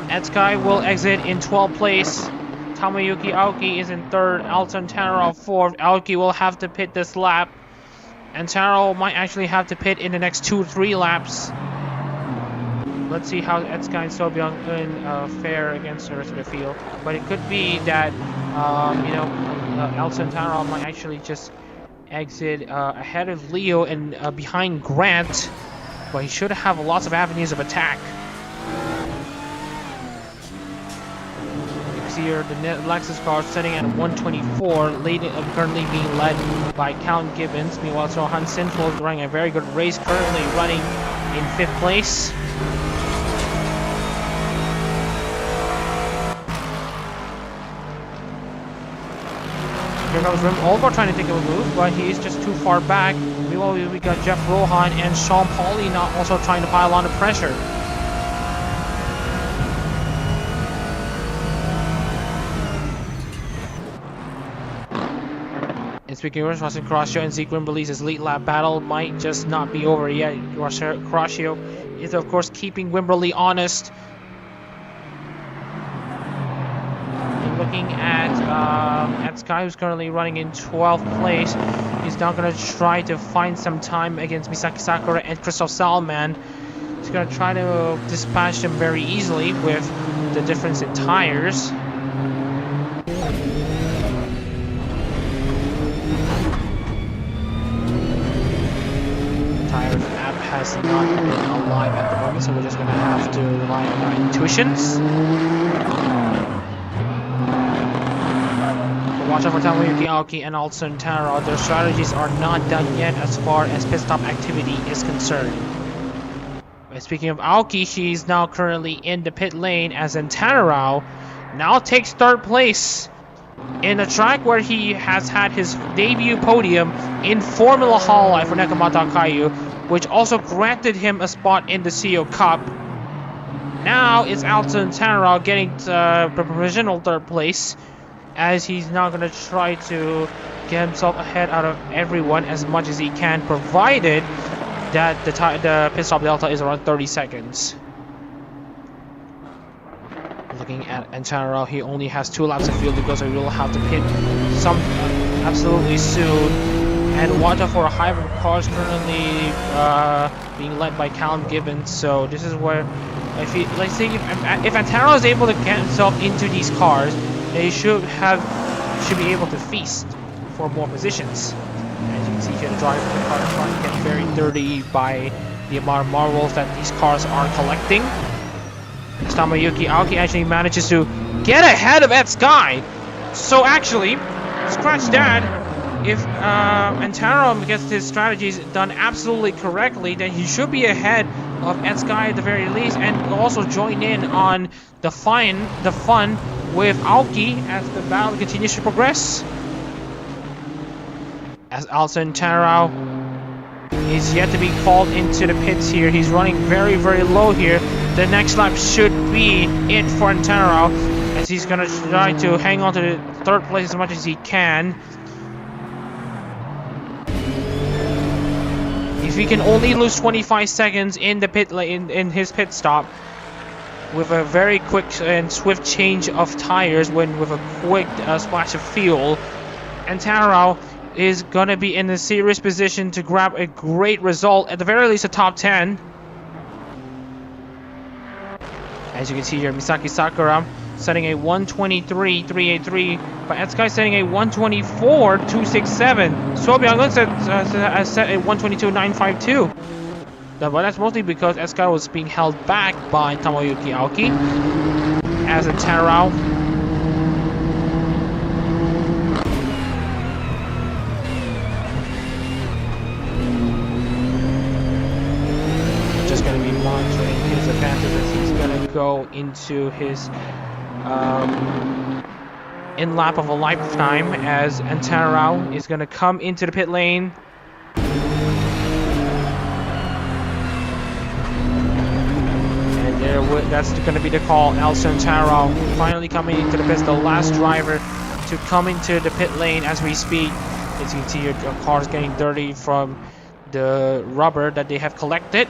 Etsky will exit in 12th place. Tamayuki Aoki is in 3rd. Alton Taro 4th. Aoki will have to pit this lap. And Taro might actually have to pit in the next 2-3 laps. Let's see how Etsky and So Byung-eun fare against the rest of the field. But it could be that, Alton Taro might actually just exit ahead of Leo and behind Grant. But he should have lots of avenues of attack. You can see here the Lexus car sitting at 124, currently being led by Count Gibbons. Meanwhile, Rohan Sinful is running a very good race, currently running in 5th place. Here comes Rim Olgor trying to take a move, but he is just too far back. Meanwhile, we got Jeff Rohan and Sean Pauly now also trying to pile on the pressure. And speaking of Russell Kurashio and Zeke Wimberley's elite lap battle might just not be over yet. Kurashio is of course keeping Wimberley honest. Looking at Sky, who's currently running in 12th place. He's now going to try to find some time against Misaki Sakura and Christoph Salman. He's going to try to dispatch them very easily with the difference in tires. The tires app has not been alive at the moment, so we're just going to have to rely on our intuitions. Watch out for Tamayuki Aoki and Alton Taro. Their strategies are not done yet as far as pit stop activity is concerned. And speaking of Aoki, she's now currently in the pit lane as Antanarao now takes third place in a track where he has had his debut podium in Formula Hololive for Nekomata Kaiyu, which also granted him a spot in the CEO Cup. Now it's Alton Antanarao getting the provisional third place, as he's now going to try to get himself ahead out of everyone as much as he can, provided that the pit stop delta is around 30 seconds. Looking at Antanarao, he only has 2 laps of fuel to go, so he will have to pit absolutely soon. And watch out for a hybrid cars currently being led by Callum Gibbons. So this is where, if Antanarao is able to get himself into these cars, they should be able to feast for more positions. As you can see here, the driver of the car is trying to get very dirty by the amount of marbles that these cars are collecting. As Tamayuki Aoki actually manages to get ahead of Ed Sky. So actually, scratch that. If Antanarao gets his strategies done absolutely correctly, then he should be ahead of Ed Sky at the very least, and also join in on the fun with Aoki as the battle continues to progress. As Alton Antanarao is yet to be called into the pits here. He's running very, very low here. The next lap should be it for Antanarao, as he's going to try to hang on to the third place as much as he can. If he can only lose 25 seconds in the pit lane, in his pit stop, with a very quick and swift change of tires, with a quick splash of fuel, Antanarao is gonna be in a serious position to grab a great result, at the very least a top 10. As you can see here, Misaki Sakura setting a 1:23.383, but Etsukai setting a 1:24.267. Sobyang set a 1:22.952. But that's mostly because Etsukai was being held back by Tamayuki Aoki. As Antanarao just going to be monitoring his advantage as he's going to go into his in lap of a lifetime, as Antanarao is going to come into the pit lane. And that's going to be the call. Alton Antanarao finally coming into the pit, the last driver to come into the pit lane as we speak. As you can see, your car is getting dirty from the rubber that they have collected.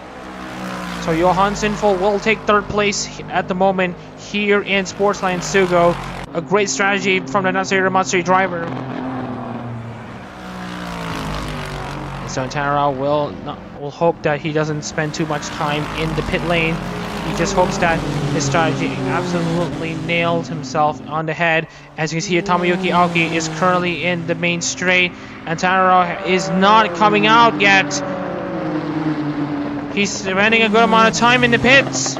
So Johan Sinful will take third place at the moment here in Sportsland SUGO. A great strategy from the Natsuyori Matsuri driver. So Antanarao will hope that he doesn't spend too much time in the pit lane. He just hopes that his strategy absolutely nailed himself on the head. As you can see here, Tamayuki Aoki is currently in the main straight. Antanarao is not coming out yet. He's spending a good amount of time in the pits.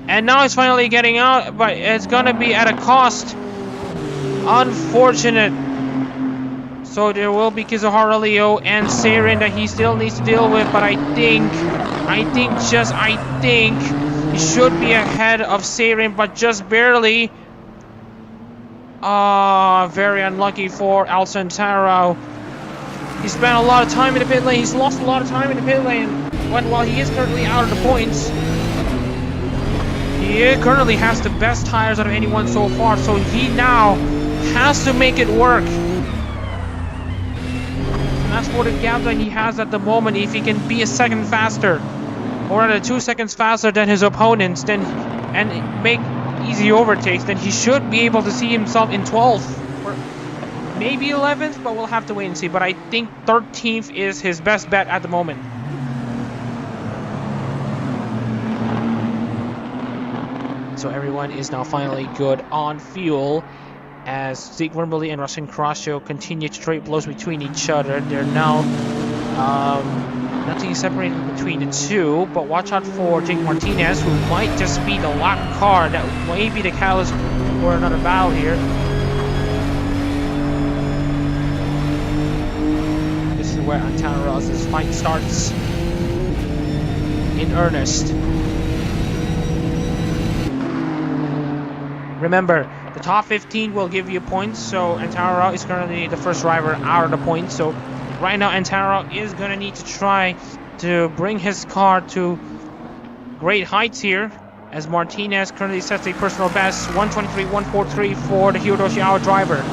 And now he's finally getting out, but it's gonna be at a cost. Unfortunate. So there will be Kizuhara Leo and Seirin that he still needs to deal with, but I think he should be ahead of Seirin, but just barely. Very unlucky for Alton Antanarao. He spent a lot of time in the pit lane. He's lost a lot of time in the pit lane. While he is currently out of the points, he currently has the best tires out of anyone so far, so he now has to make it work. And that's for the gap that he has at the moment. If he can be a second faster, or rather 2 seconds faster than his opponents, then and make easy overtakes, then he should be able to see himself in 12th. Or maybe 11th, but we'll have to wait and see. But I think 13th is his best bet at the moment. So everyone is now finally good on fuel, as Zeke Wimberly and Rustin Crasio continue to trade blows between each other. They're now nothing separated between the two, but watch out for Jake Martinez, who might just be the lap car that may be the catalyst for another battle here. This is where Antanarao's fight starts. in earnest. Remember, the top 15 will give you points, so Antara is currently the first driver out of the points. So right now Antara is going to need to try to bring his car to great heights here, as Martinez currently sets a personal best 123.143 for the Hiroshi Awa driver.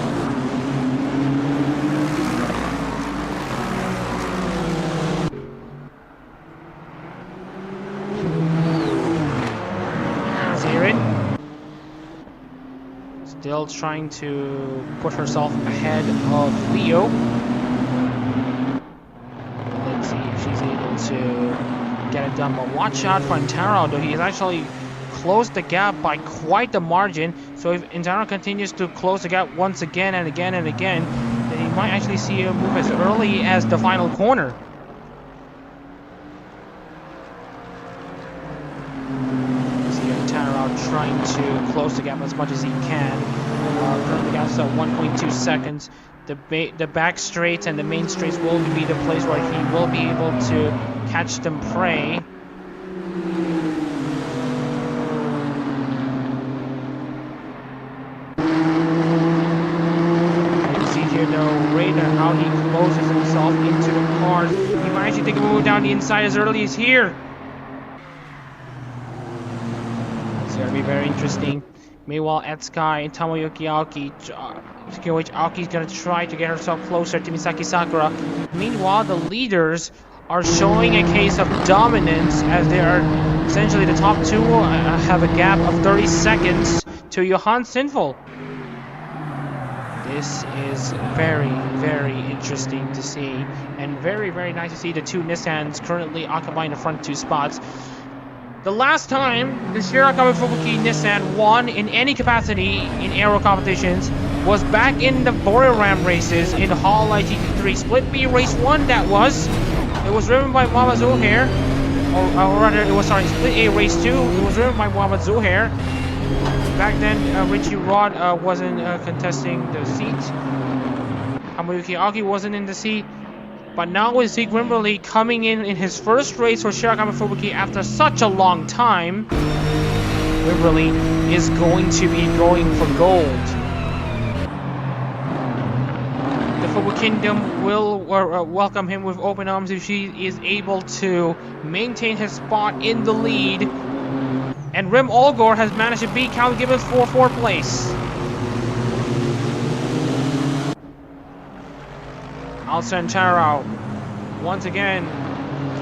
Still trying to put herself ahead of Leo. Let's see if she's able to get it done. But watch out for Antara, though. He has actually closed the gap by quite the margin. So if Antara continues to close the gap once again and again and again, then he might actually see a move as early as the final corner. Trying to close the gap as much as he can. Currently got 1.2 seconds. The back straights and the main straights will be the place where he will be able to catch them prey. You can see here though, right now how he closes himself into the cars. He might actually take a move down the inside as early as here. It's going to be very interesting. Meanwhile, at Sky, Tomoyuki Aoki, Aoki is going to try to get herself closer to Misaki Sakura. Meanwhile, the leaders are showing a case of dominance, as they are essentially the top two have a gap of 30 seconds to Johan Sinful. This is very, very interesting to see, and very, very nice to see the two Nissans currently occupying the front two spots. The last time the Shirakawa Fubuki Nissan won in any capacity in aero competitions was back in the Boriram races in Hololive GT3 Split B Race 1. That was. It was driven by Muhammad Zuhair, or rather, it was Split A Race 2. It was driven by Muhammad Zuhair. Back then, Richie Rod wasn't contesting the seat. Tomoyuki Aoki wasn't in the seat. But now with Zeke Wimberly coming in his first race for Shirakawa Fubuki after such a long time, Wimberly is going to be going for gold. The Fubu Kingdom will welcome him with open arms if she is able to maintain his spot in the lead. And Rim Olgor has managed to beat Cal Gibbons for 4th place. Alcantara, once again,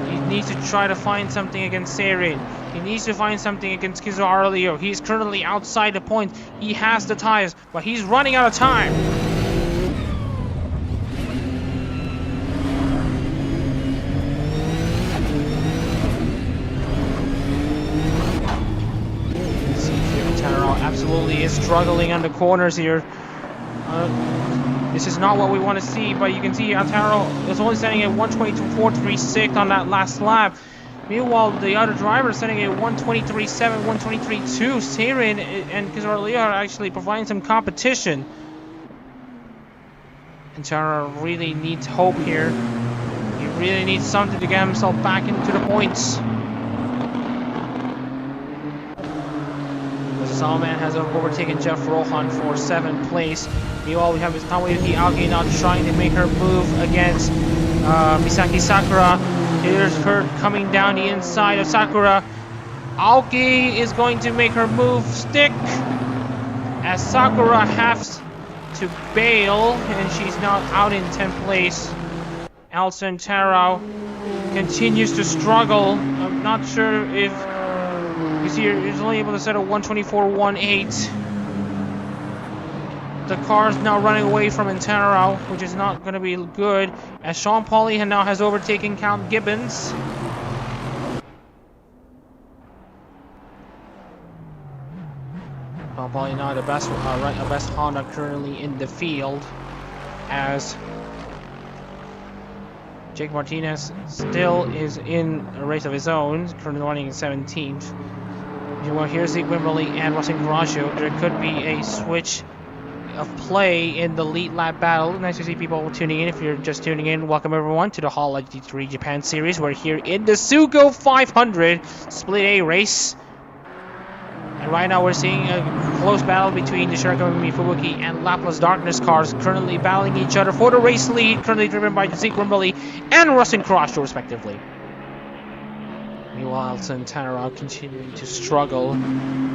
he needs to try to find something against Seirin. He needs to find something against Kizo Arleo. He's currently outside the point. He has the tires, but he's running out of time. See here, Taro absolutely is struggling on the corners here. This is not what we want to see, but you can see Altaro is only setting a 122.436 on that last lap. Meanwhile, the other driver is setting a 123.7, 123.2. Seirin and Kizar Leo are actually providing some competition. Altaro really needs hope here. He really needs something to get himself back into the points. Salman has overtaken Jeff Rohan for 7th place. Meanwhile, we have Tomoyuki Aoki now trying to make her move against Misaki Sakura. Here's her coming down the inside of Sakura. Aoki is going to make her move stick, as Sakura has to bail, and she's now out in 10th place. Alson Taro continues to struggle. I'm not sure if you see he's only able to set a 124.18. The car is now running away from Intero, which is not going to be good, as Sean Pauly now has overtaken Count Gibbons. Sean Pauly now the best Honda currently in the field, as Jake Martinez still is in a race of his own, currently running in 17th. Well, here's Zeke Wimberly and Russell Garagio. There could be a switch of play in the lead lap battle. Nice to see people tuning in. If you're just tuning in, welcome everyone to the Hololive GT3 Japan series. We're here in the SUGO 500 Split A race. And right now we're seeing a close battle between the Shirakamimi Fubuki and Laplace Darkness cars currently battling each other for the race lead, currently driven by Zeke Wimberly and Rustin Croshaw respectively. Meanwhile, Santana continuing to struggle.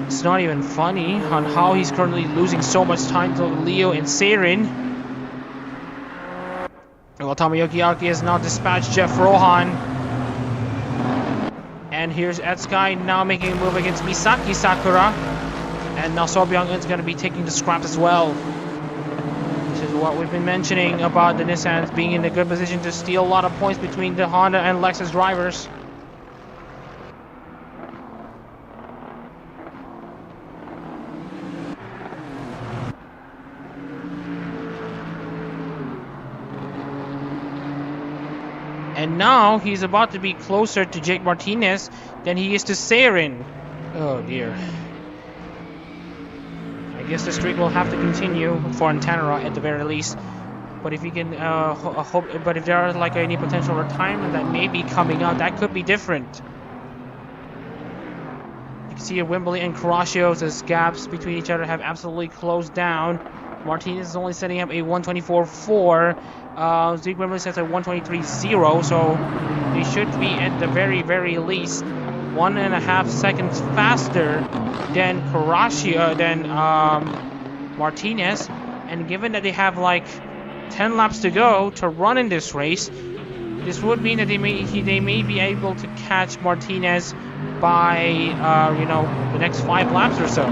It's not even funny on how he's currently losing so much time to Leo and Seirin. Well, Tomoyuki Aoki has now dispatched Jeff Rohan. And here's Etsukai now making a move against Misaki Sakura. And now So Byung-eun's going to be taking the scraps as well. This is what we've been mentioning about the Nissans being in a good position to steal a lot of points between the Honda and Lexus drivers. And now he's about to be closer to Jake Martinez than he is to Seirin. Oh dear. I guess the streak will have to continue for Antanara at the very least. But if he can but if there are like any potential retirement that may be coming out, that could be different. You can see here Wimberly and Crosshaw's gaps between each other have absolutely closed down. Martinez is only setting up a 124.4. Zeke Wimberly sets a 123.0, so they should be at the very least 1.5 seconds faster than Martinez. And given that they have like 10 laps to go to run in this race, this would mean that they may be able to catch Martinez by you know, the next 5 laps or so.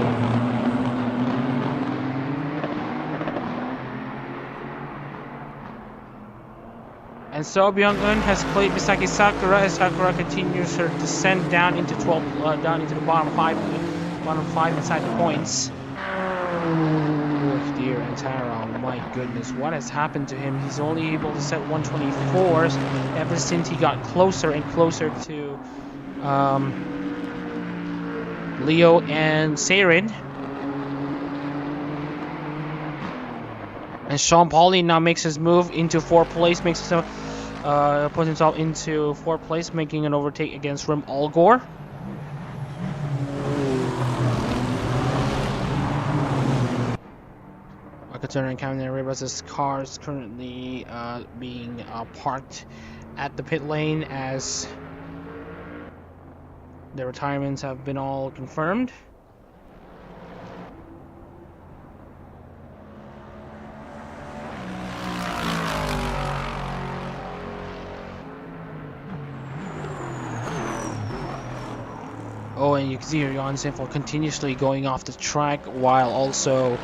And So Byung-eun has played Misaki Sakura as Sakura continues her descent down into down into the bottom five inside the points. Oh dear, Antara, my goodness, what has happened to him? He's only able to set 124s ever since he got closer and closer to Leo and Seirin. And Sean Pauly now makes his move into 4th place, puts himself into 4th place, making an overtake against Rim Algor. Akaturner and Cameron Ribas' cars currently being parked at the pit lane as the retirements have been all confirmed. Oh, and you can see here Jan Sinful continuously going off the track while also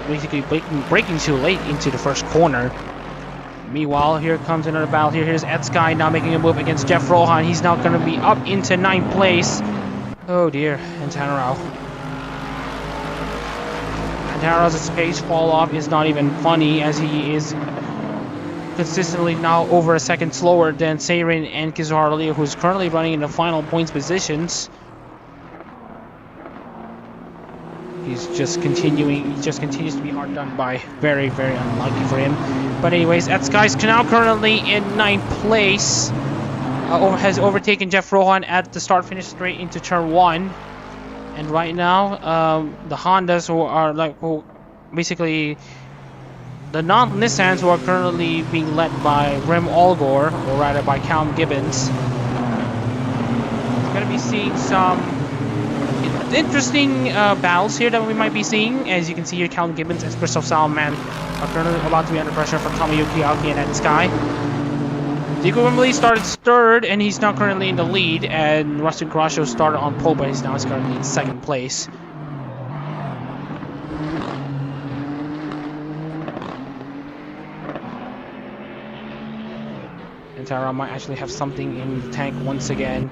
basically braking too late into the first corner. Meanwhile, here comes another battle. Here's Etsukai now making a move against Jeff Rohan. He's now going to be up into 9th place. Oh dear, and Tanaro's pace fall off is not even funny, as he is consistently now over a second slower than Seirin and Kizuhara Leo, who's currently running in the final points positions. He just continues to be hard done by. Very unlucky for him. But anyways, Etskai's now currently in 9th place. Has overtaken Jeff Rohan at the start-finish straight into turn 1. And right now, the Hondas who basically the non-Nissans who are currently being led by Rem Algor, or rather by Callum Gibbons. We're going to be seeing some interesting battles here that we might be seeing. As you can see here, Callum Gibbons and Christoph Salman are currently about to be under pressure from Tomoyuki Aoki and Etsukai. Zico Wimberly started third, and he's now currently in the lead. And Rustin Croshaw started on pole, but he's currently in 2nd place. And Tara might actually have something in the tank once again.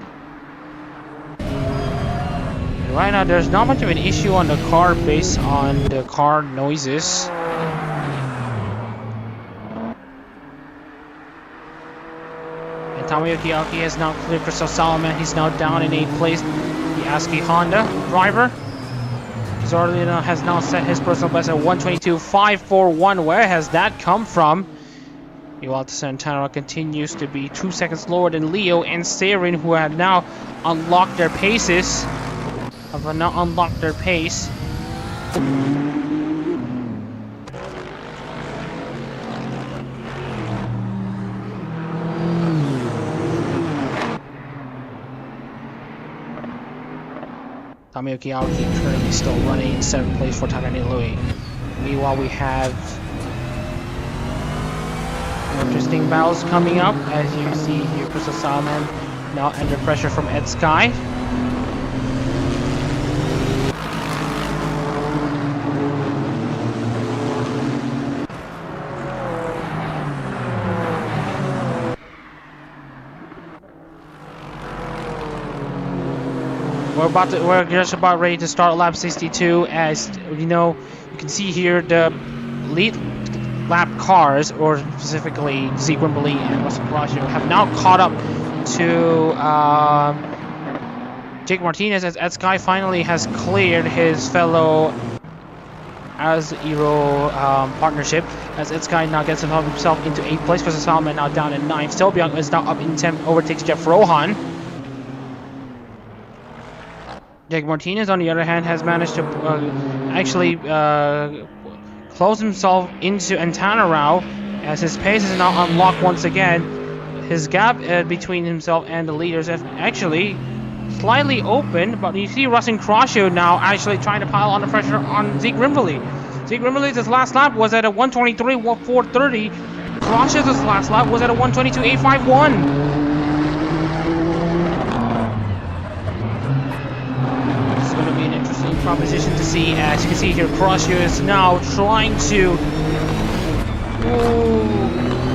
And right now, there's not much of an issue on the car based on the car noises. Tomoyuki Aoki has now cleared Christoph Salomon. He's now down in 8th place. The ASCII Honda driver. Zarlina has now set his personal best at 122.541. Where has that come from? Meanwhile, Santana continues to be 2 seconds lower than Leo and Sarin, who have now unlocked their paces. Have now unlocked their pace. Tomoyuki Aoki currently still running in 7th place for Takane Louis. Meanwhile, we have interesting battles coming up. As you see here, Crystal Salmon now under pressure from Ed Sky. We're just about ready to start lap 62. As you know, you can see here the lead lap cars, or specifically Zeke Wimberly and Russell Crosio, have now caught up to Jake Martinez, as Ed Sky finally has cleared his fellow Azero partnership, as Ed Sky now gets himself into 8th place. Chris Salman now down in 9th. Selbyung is now up in 10th, overtakes Jeff Rohan. Jake Martinez, on the other hand, has managed to actually close himself into Antanarao, as his pace is now unlocked once again. His gap between himself and the leaders have actually slightly opened, but you see Russell Crosio now actually trying to pile on the pressure on Zeke Wimberly. Zeke Wimberly's last lap was at a 123.430. Crosio's last lap was at a 122.851. Proposition to see. As you can see here, Crosio is now trying to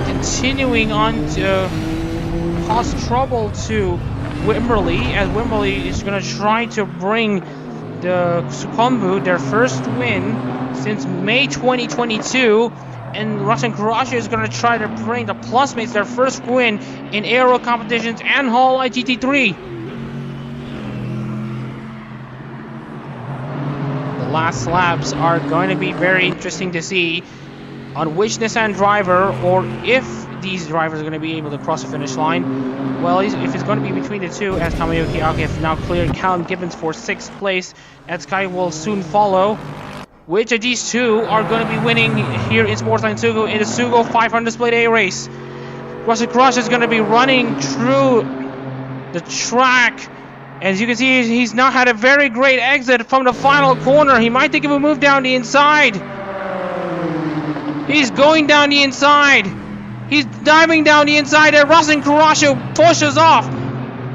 continuing on to cause trouble to Wimberly, as Wimberly is going to try to bring the Sukombu their first win since May 2022, and Russian Crosio is going to try to bring the Plusmates their first win in aero competitions and Hololive GT3. Last laps are going to be very interesting to see on which Nissan driver, or if these drivers are going to be able to cross the finish line. Well, if it's going to be between the two, as Tomoyuki Aoki have now cleared Callum Gibbons for 6th place, Ed Sky will soon follow. Which of these two are going to be winning here in Sportsland SUGO in the SUGO 500 Split A race? Russell Cross is going to be running through the track. As you can see, he's now had a very great exit from the final corner. He might think of a move down the inside. He's going down the inside. He's diving down the inside, and Russell Crosio pushes off.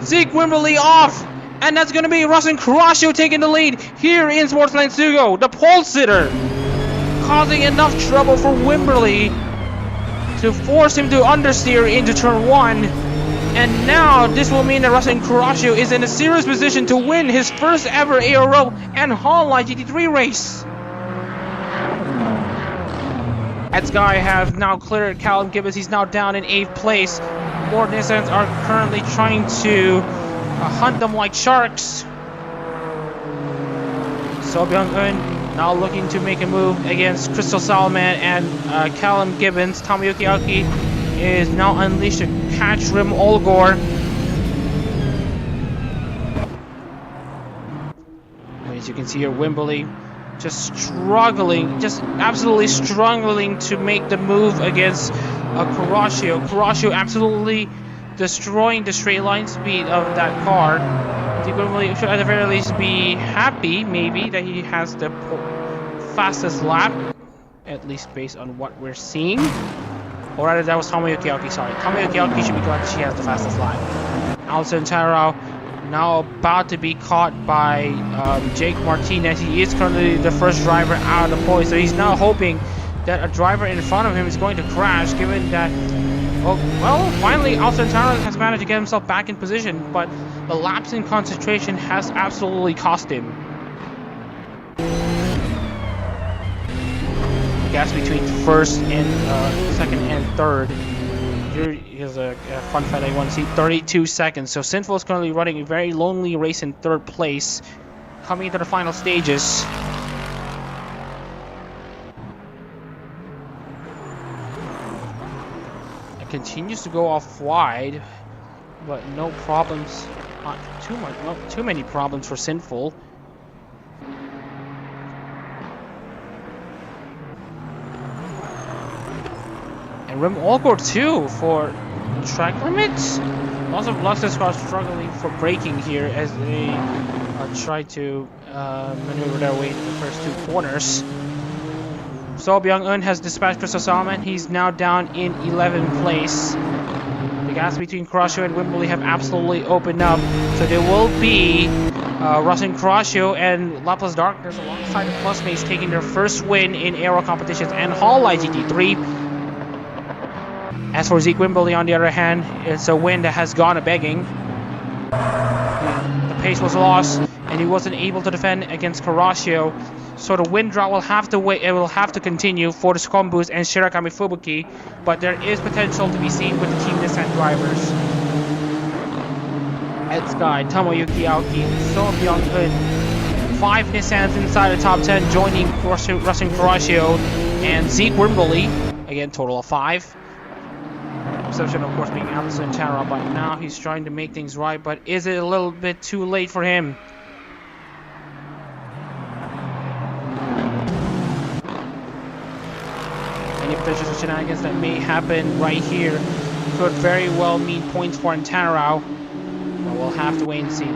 Zeke Wimberly off. And that's going to be Russell Crosio taking the lead here in Sportsland SUGO. The pole sitter causing enough trouble for Wimberly to force him to understeer into turn 1. And now this will mean that Russell Crosio is in a serious position to win his first ever aero and Hololive GT3 race. Ed Sky have now cleared Callum Gibbons. He's now down in 8th place. More Nissans are currently trying to hunt them like sharks. So Byung-eun now looking to make a move against Crystal Salman and Callum Gibbons. Tomoyuki Aoki is now unleashed to catch Rim Olgor. As you can see here, Wimberly just struggling, just absolutely struggling to make the move against Crosio. Crosio absolutely destroying the straight line speed of that car. Wimberly should at the very least be happy, maybe, that he has the fastest lap, at least based on what we're seeing. Or rather, that was Tomoyuki Aoki, sorry. Tomoyuki Aoki should be glad that she has the fastest lap. Alison Tarao now about to be caught by Jake Martinez. He is currently the first driver out of the point, so he's now hoping that a driver in front of him is going to crash, given that, well, finally Alison Tarao has managed to get himself back in position, but the lapse in concentration has absolutely cost him. Gaps between first and second and third. Here's a fun fact I want to see. 32 seconds. So Sinful is currently running a very lonely race in 3rd place, coming into the final stages. continues to go off wide, but no problems. Not too much. Well, too many problems for Sinful. And Rim Allgore too for track limits. Lots of Lexus cars struggling for braking here as they try to maneuver their way in the first two corners. So Byung-eun has dispatched Chris Osama. He's now down in 11th place. The gaps between Kurashio and Wimberley have absolutely opened up. So there will be Russell Kurashio and Laplace Darkness alongside the Plusmates taking their first win in aero competitions and Hololive GT3. As for Zeke Wimberley, on the other hand, it's a win that has gone a-begging. The pace was lost, and he wasn't able to defend against Kurashio. So the win drought will have to wait. It will have to continue for the Skombus and Shirakami Fubuki, but there is potential to be seen with the Team Nissan drivers. Ed Sky, Tomoyuki Aoki, So Byung-eun, 5 Nissans inside the top 10, joining Russell Kurashio and Zeke Wimberley. Again, total of 5. Exception, of course, being Aston Chara by now. He's trying to make things right, but is it a little bit too late for him? Any potential shenanigans that may happen right here could very well mean points for Antanarao, but we'll have to wait and see.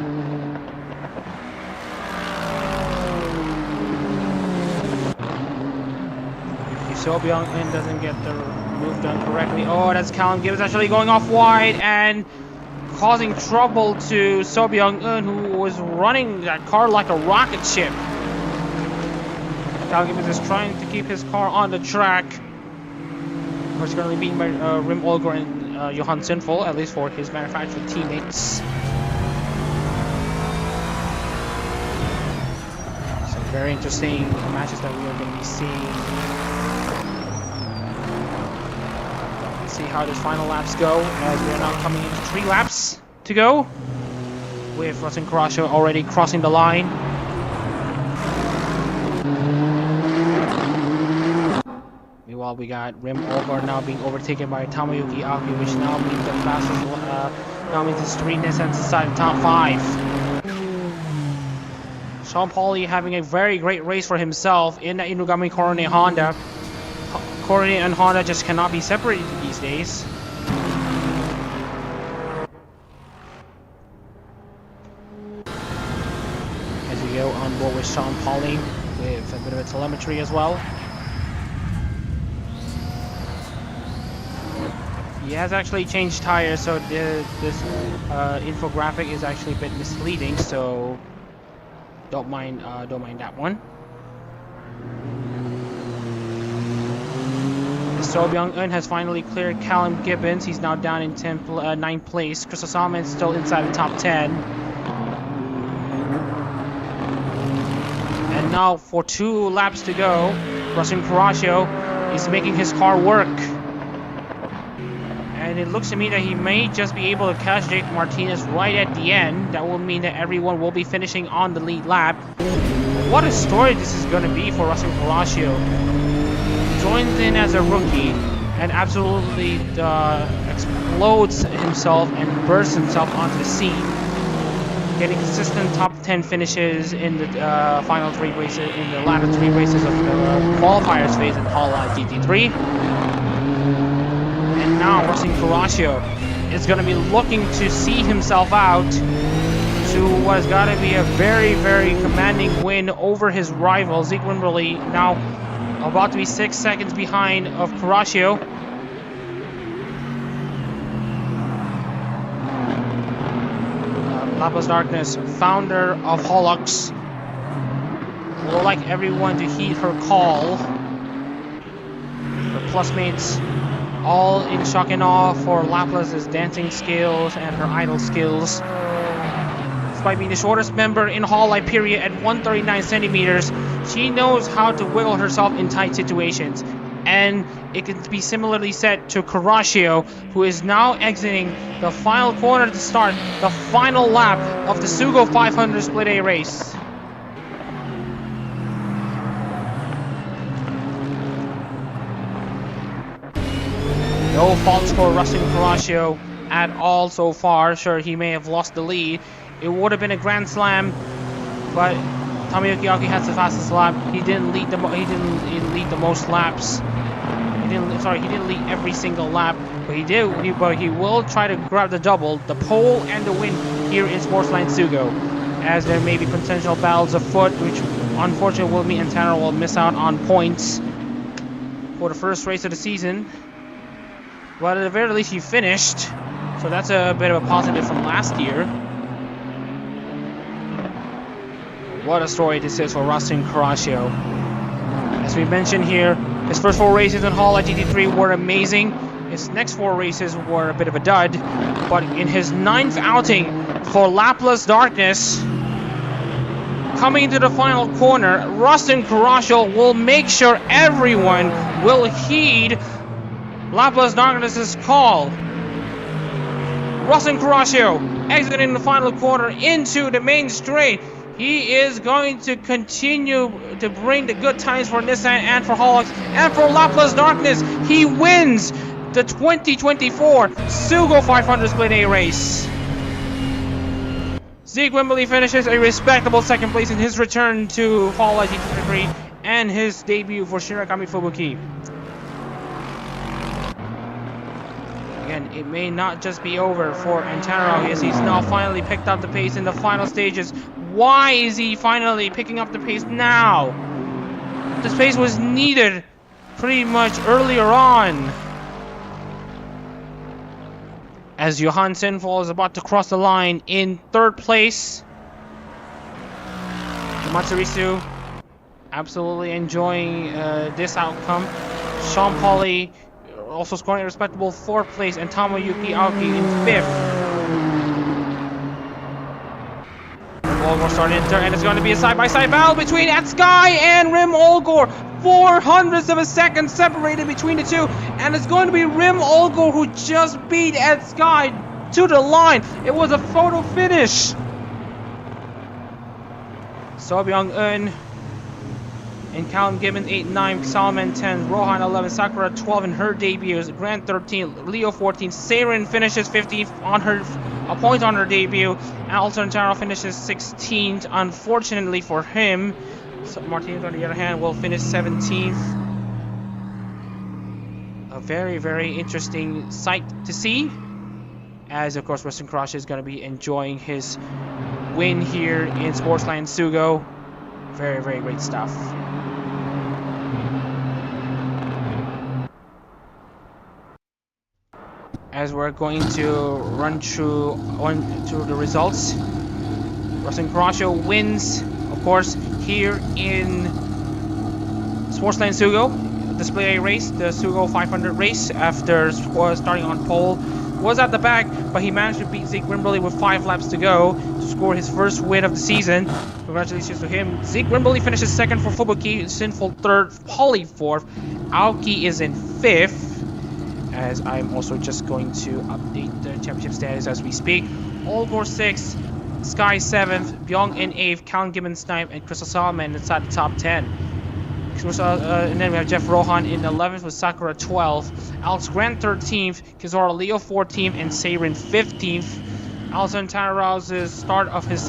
If So Byung-eun doesn't get the move done correctly. Oh, that's Callum Gibbons actually going off wide and causing trouble to So Byung-eun, who was running that car like a rocket ship. Callum Gibbons is trying to keep his car on the track. Of course, currently beaten by Rim Allgore and Johan Sinful, at least for his manufacturer teammates. Some very interesting matches that we are going to be seeing. Let's see how the final laps go, as we are now coming into 3 laps to go, with Russell Kurashio already crossing the line. Meanwhile, we got Rim Allgore now being overtaken by Tomoyuki Aoki, which now means the fastest. Now means it's 3 Nissans inside the top 5. Sean Pauli having a very great race for himself in the Inugami Korone Honda. Korone and Honda just cannot be separated these days. As we go on board with Sean Pauli with a bit of a telemetry as well. He has actually changed tires, so this infographic is actually a bit misleading. So don't mind that one. So Byung-eun has finally cleared Callum Gibbons. He's now down in 9th place. Chris Osama is still inside the top 10. And now for 2 laps to go, Russell Kurashio is making his car work. And it looks to me that he may just be able to catch Jake Martinez right at the end. That will mean that everyone will be finishing on the lead lap. What a story this is going to be for Russell Kurashio. Joins in as a rookie and absolutely explodes himself and bursts himself onto the scene, getting consistent top 10 finishes in the final 3 races, in the latter 3 races of the qualifiers phase in Hololive GT3. And now Russell Kurashio is going to be looking to see himself out to what has got to be a very, very commanding win over his rival Zeke Wimberley, now about to be 6 seconds behind of Kurashio. Laplace Darkness, founder of Holux, would like everyone to heed her call. Her plusmates all in shock and awe for Laplace's dancing skills and her idol skills. Despite being the shortest member in Hololive period at 139 centimeters, she knows how to wiggle herself in tight situations. And it can be similarly said to Kurashio, who is now exiting the final corner to start the final lap of the SUGO 500 Split A race. No faults for Rustin Carrasco at all so far. Sure, he may have lost the lead. It would have been a grand slam, but Tomoyuki Aoki has the fastest lap. He didn't lead the most laps. He didn't lead every single lap, but he will try to grab the double, the pole and the win here in Sportsland SUGO, as there may be potential battles afoot, which unfortunately will mean Antara will miss out on points for the first race of the season. But at the very least, he finished, so that's a bit of a positive from last year. What a story this is for Rustin Carrasco. As we mentioned here, his first 4 races in Hololive GT3 were amazing. His next 4 races were a bit of a dud, but in his 9th outing for Lapless Darkness, coming into the final corner, Rustin Carrasco will make sure everyone will heed Lapless Darkness's call. Rustin Carrasco exiting the final corner into the main straight. He is going to continue to bring the good times for Nissan and for Hololive and for Lapless Darkness. He wins the 2024 SUGO 500 Split A race. Zeke Wimberly finishes a respectable 2nd place in his return to Hololive GT3 and his debut for Shirakami Fubuki. Again, it may not just be over for Antara as he's now finally picked up the pace in the final stages. Why is he finally picking up the pace now? This pace was needed pretty much earlier on. As Johan Sinful is about to cross the line in 3rd place. Matsurisu absolutely enjoying this outcome. Sean Pauly also scoring a respectable 4th place, and Tomoyuki Aoki in 5th. Olgor starting in 3rd, and it's going to be a side-by-side battle between Sky and Rim Olgor. 400ths of a second separated between the two, and it's going to be Rim Olgor who just beat Sky to the line. It was a photo finish. So Byung-eun and Callum Gibbons 8-9, Salman 10, Rohan 11, Sakura 12 in her debuts, Grant 13, Leo 14, Saren finishes 15th on her a point on her debut, and Alton Taro finishes 16th. Unfortunately for him, so Martinez on the other hand will finish 17th. A very, very interesting sight to see, as of course Rustin Carrasco is going to be enjoying his win here in Sportsland SUGO. Very, very great stuff. As we're going to run through the results, Rustin Carrasco wins, of course, here in Sportsland SUGO, the Split A race, the SUGO 500 race, after starting on pole. Was at the back, but he managed to beat Zeke Wimberly with 5 laps to go to score his first win of the season. Congratulations to him. Zeke Wimberly finishes 2nd for Fubuki, Sinful 3rd, Pauly 4th, Aoki is in 5th, as I'm also just going to update the championship status as we speak. Olgor 6th, Sky 7th, Byung in 8th, Count Gibbons 9th, and Crystal Solomon inside the top 10. And then we have Jeff Rohan in 11th with Sakura 12th, Alex Grant 13th, Kizora Leo 14th, and Saren 15th. Alison Tararo's start of his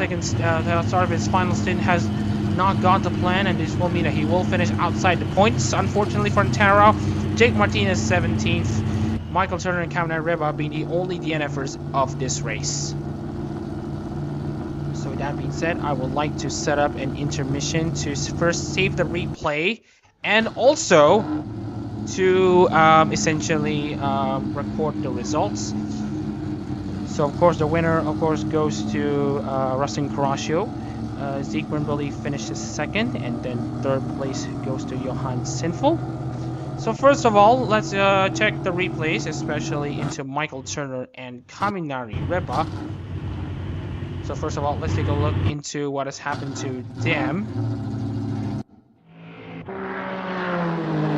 final stint has not gone to plan, and this will mean that he will finish outside the points, unfortunately for Tararo. Jake Martinez 17th, Michael Turner and Cameron Reba being the only DNFers of this race. So with that being said, I would like to set up an intermission to first save the replay and also to essentially record the results. So of course the winner goes to Rustin Carrasco. Zeke Wimberly finishes 2nd, and then 3rd place goes to Johan Sinful. So first of all, let's check the replays, especially into Michael Turner and Kaminari Reba. So first of all, let's take a look into what has happened to them.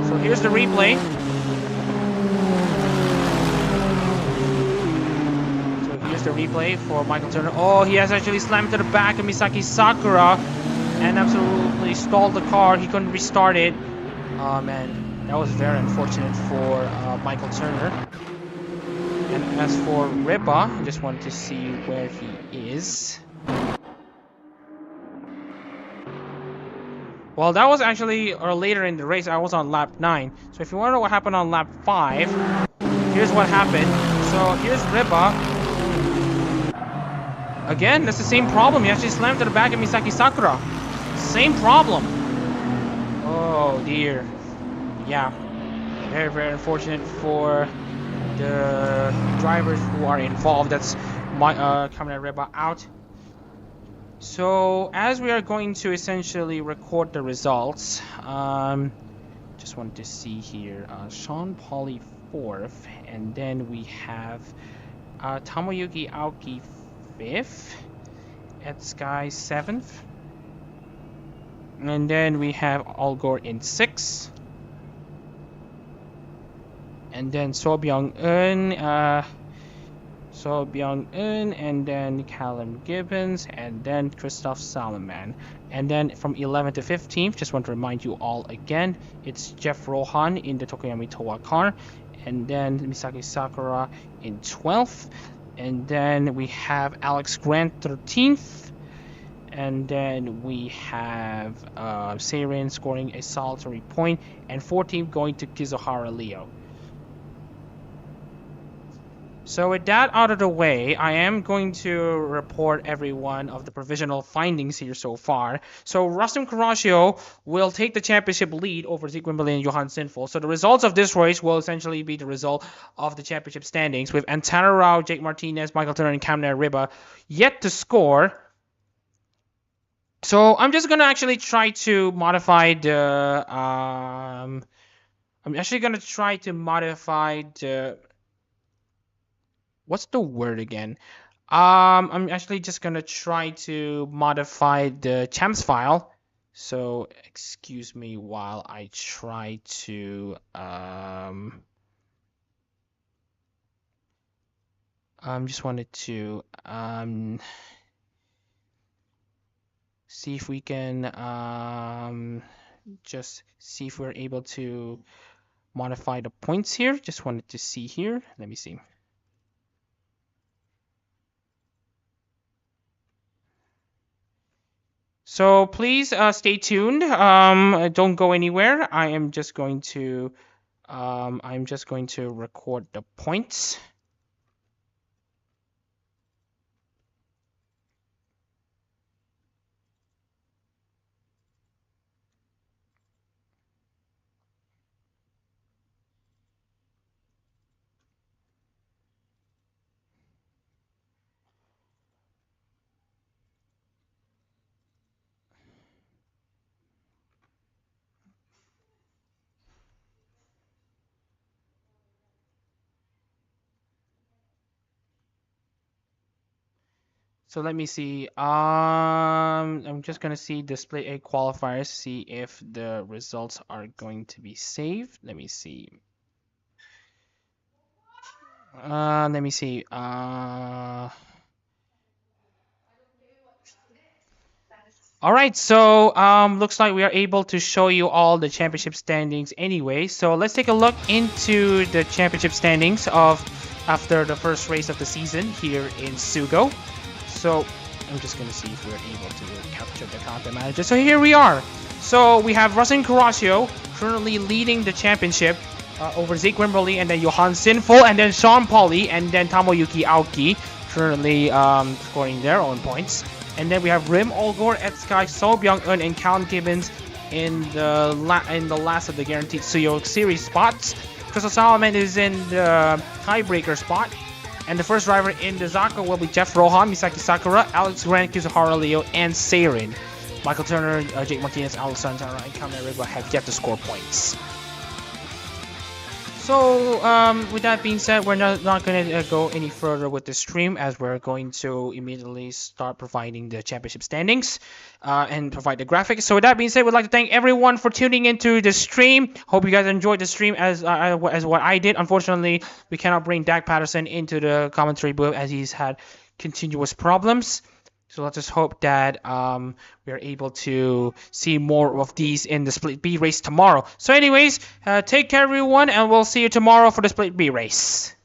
So here's the replay. So here's the replay for Michael Turner. Oh, he has actually slammed to the back of Misaki Sakura and absolutely stalled the car. He couldn't restart it. Oh man, that was very unfortunate for Michael Turner. And as for Riba, I just wanted to see where he is. Well, that was actually later in the race. I was on lap 9. So if you want to know what happened on lap 5, here's what happened. So here's Riba. Again, that's the same problem. He actually slammed to the back of Misaki Sakura. Same problem. Oh dear. Yeah. Very, very unfortunate for the drivers who are involved. That's my Kamen Riba out. So as we are going to essentially record the results, just wanted to see here, Sean Pauly 4th, and then we have Tomoyuki Aoki 5th, Ed Sky 7th, and then we have Algor in 6th, and then So Byung-eun, and then Callum Gibbons, and then Christoph Salaman. And then from 11th to 15th, just want to remind you all again, it's Jeff Rohan in the Tokoyami Towa car, and then Misaki Sakura in 12th, and then we have Alex Grant 13th, and then we have Seirin scoring a solitary point, and 14th going to Kizuhara Leo. So with that out of the way, I am going to report every one of the provisional findings here so far. So Rustam Caraccio will take the championship lead over Zeke Wimberley and Johan Sinful. So the results of this race will essentially be the result of the championship standings, with Antara Rao, Jake Martinez, Michael Turner, and Kamner Riba yet to score. So I'm just going to actually try to modify the... I'm actually going to try to modify the... What's the word again? I'm actually just gonna try to modify the champs file. So excuse me while I try to just wanted to see if we can just see if we're able to modify the points here. Just wanted to see here. Let me see. So please stay tuned. Don't go anywhere. I'm just going to record the points. So let me see. I'm just gonna see display A qualifiers, see if the results are going to be saved. Let me see. Let me see. All right, so looks like we are able to show you all the championship standings anyway. So let's take a look into the championship standings of after the first race of the season here in SUGO. So I'm just going to see if we're able to capture the content manager. So here we are. So we have Rustin Caraccio currently leading the championship over Zeke Wimberley, and then Johan Sinful, and then Sean Pauly, and then Tomoyuki Aoki currently scoring their own points. And then we have Rim Olgor, Ed Sky, So Byung-eun, and Callum Gibbons in the last of the guaranteed Tsuyo series spots. Crystal Solomon is in the tiebreaker spot. And the first driver in the Zaka will be Jeff Rohan, Misaki Sakura, Alex Grant, Kizuhara Leo, and Seirin. Michael Turner, Jake Martinez, Alex Santana, and Kamner Riba have yet to score points. So, with that being said, we're not going to go any further with the stream, as we're going to immediately start providing the championship standings and provide the graphics. So, with that being said, we'd like to thank everyone for tuning into the stream. Hope you guys enjoyed the stream as what I did. Unfortunately, we cannot bring Dak Patterson into the commentary booth as he's had continuous problems. So let's just hope that we are able to see more of these in the Split B race tomorrow. So anyways, take care everyone, and we'll see you tomorrow for the Split B race.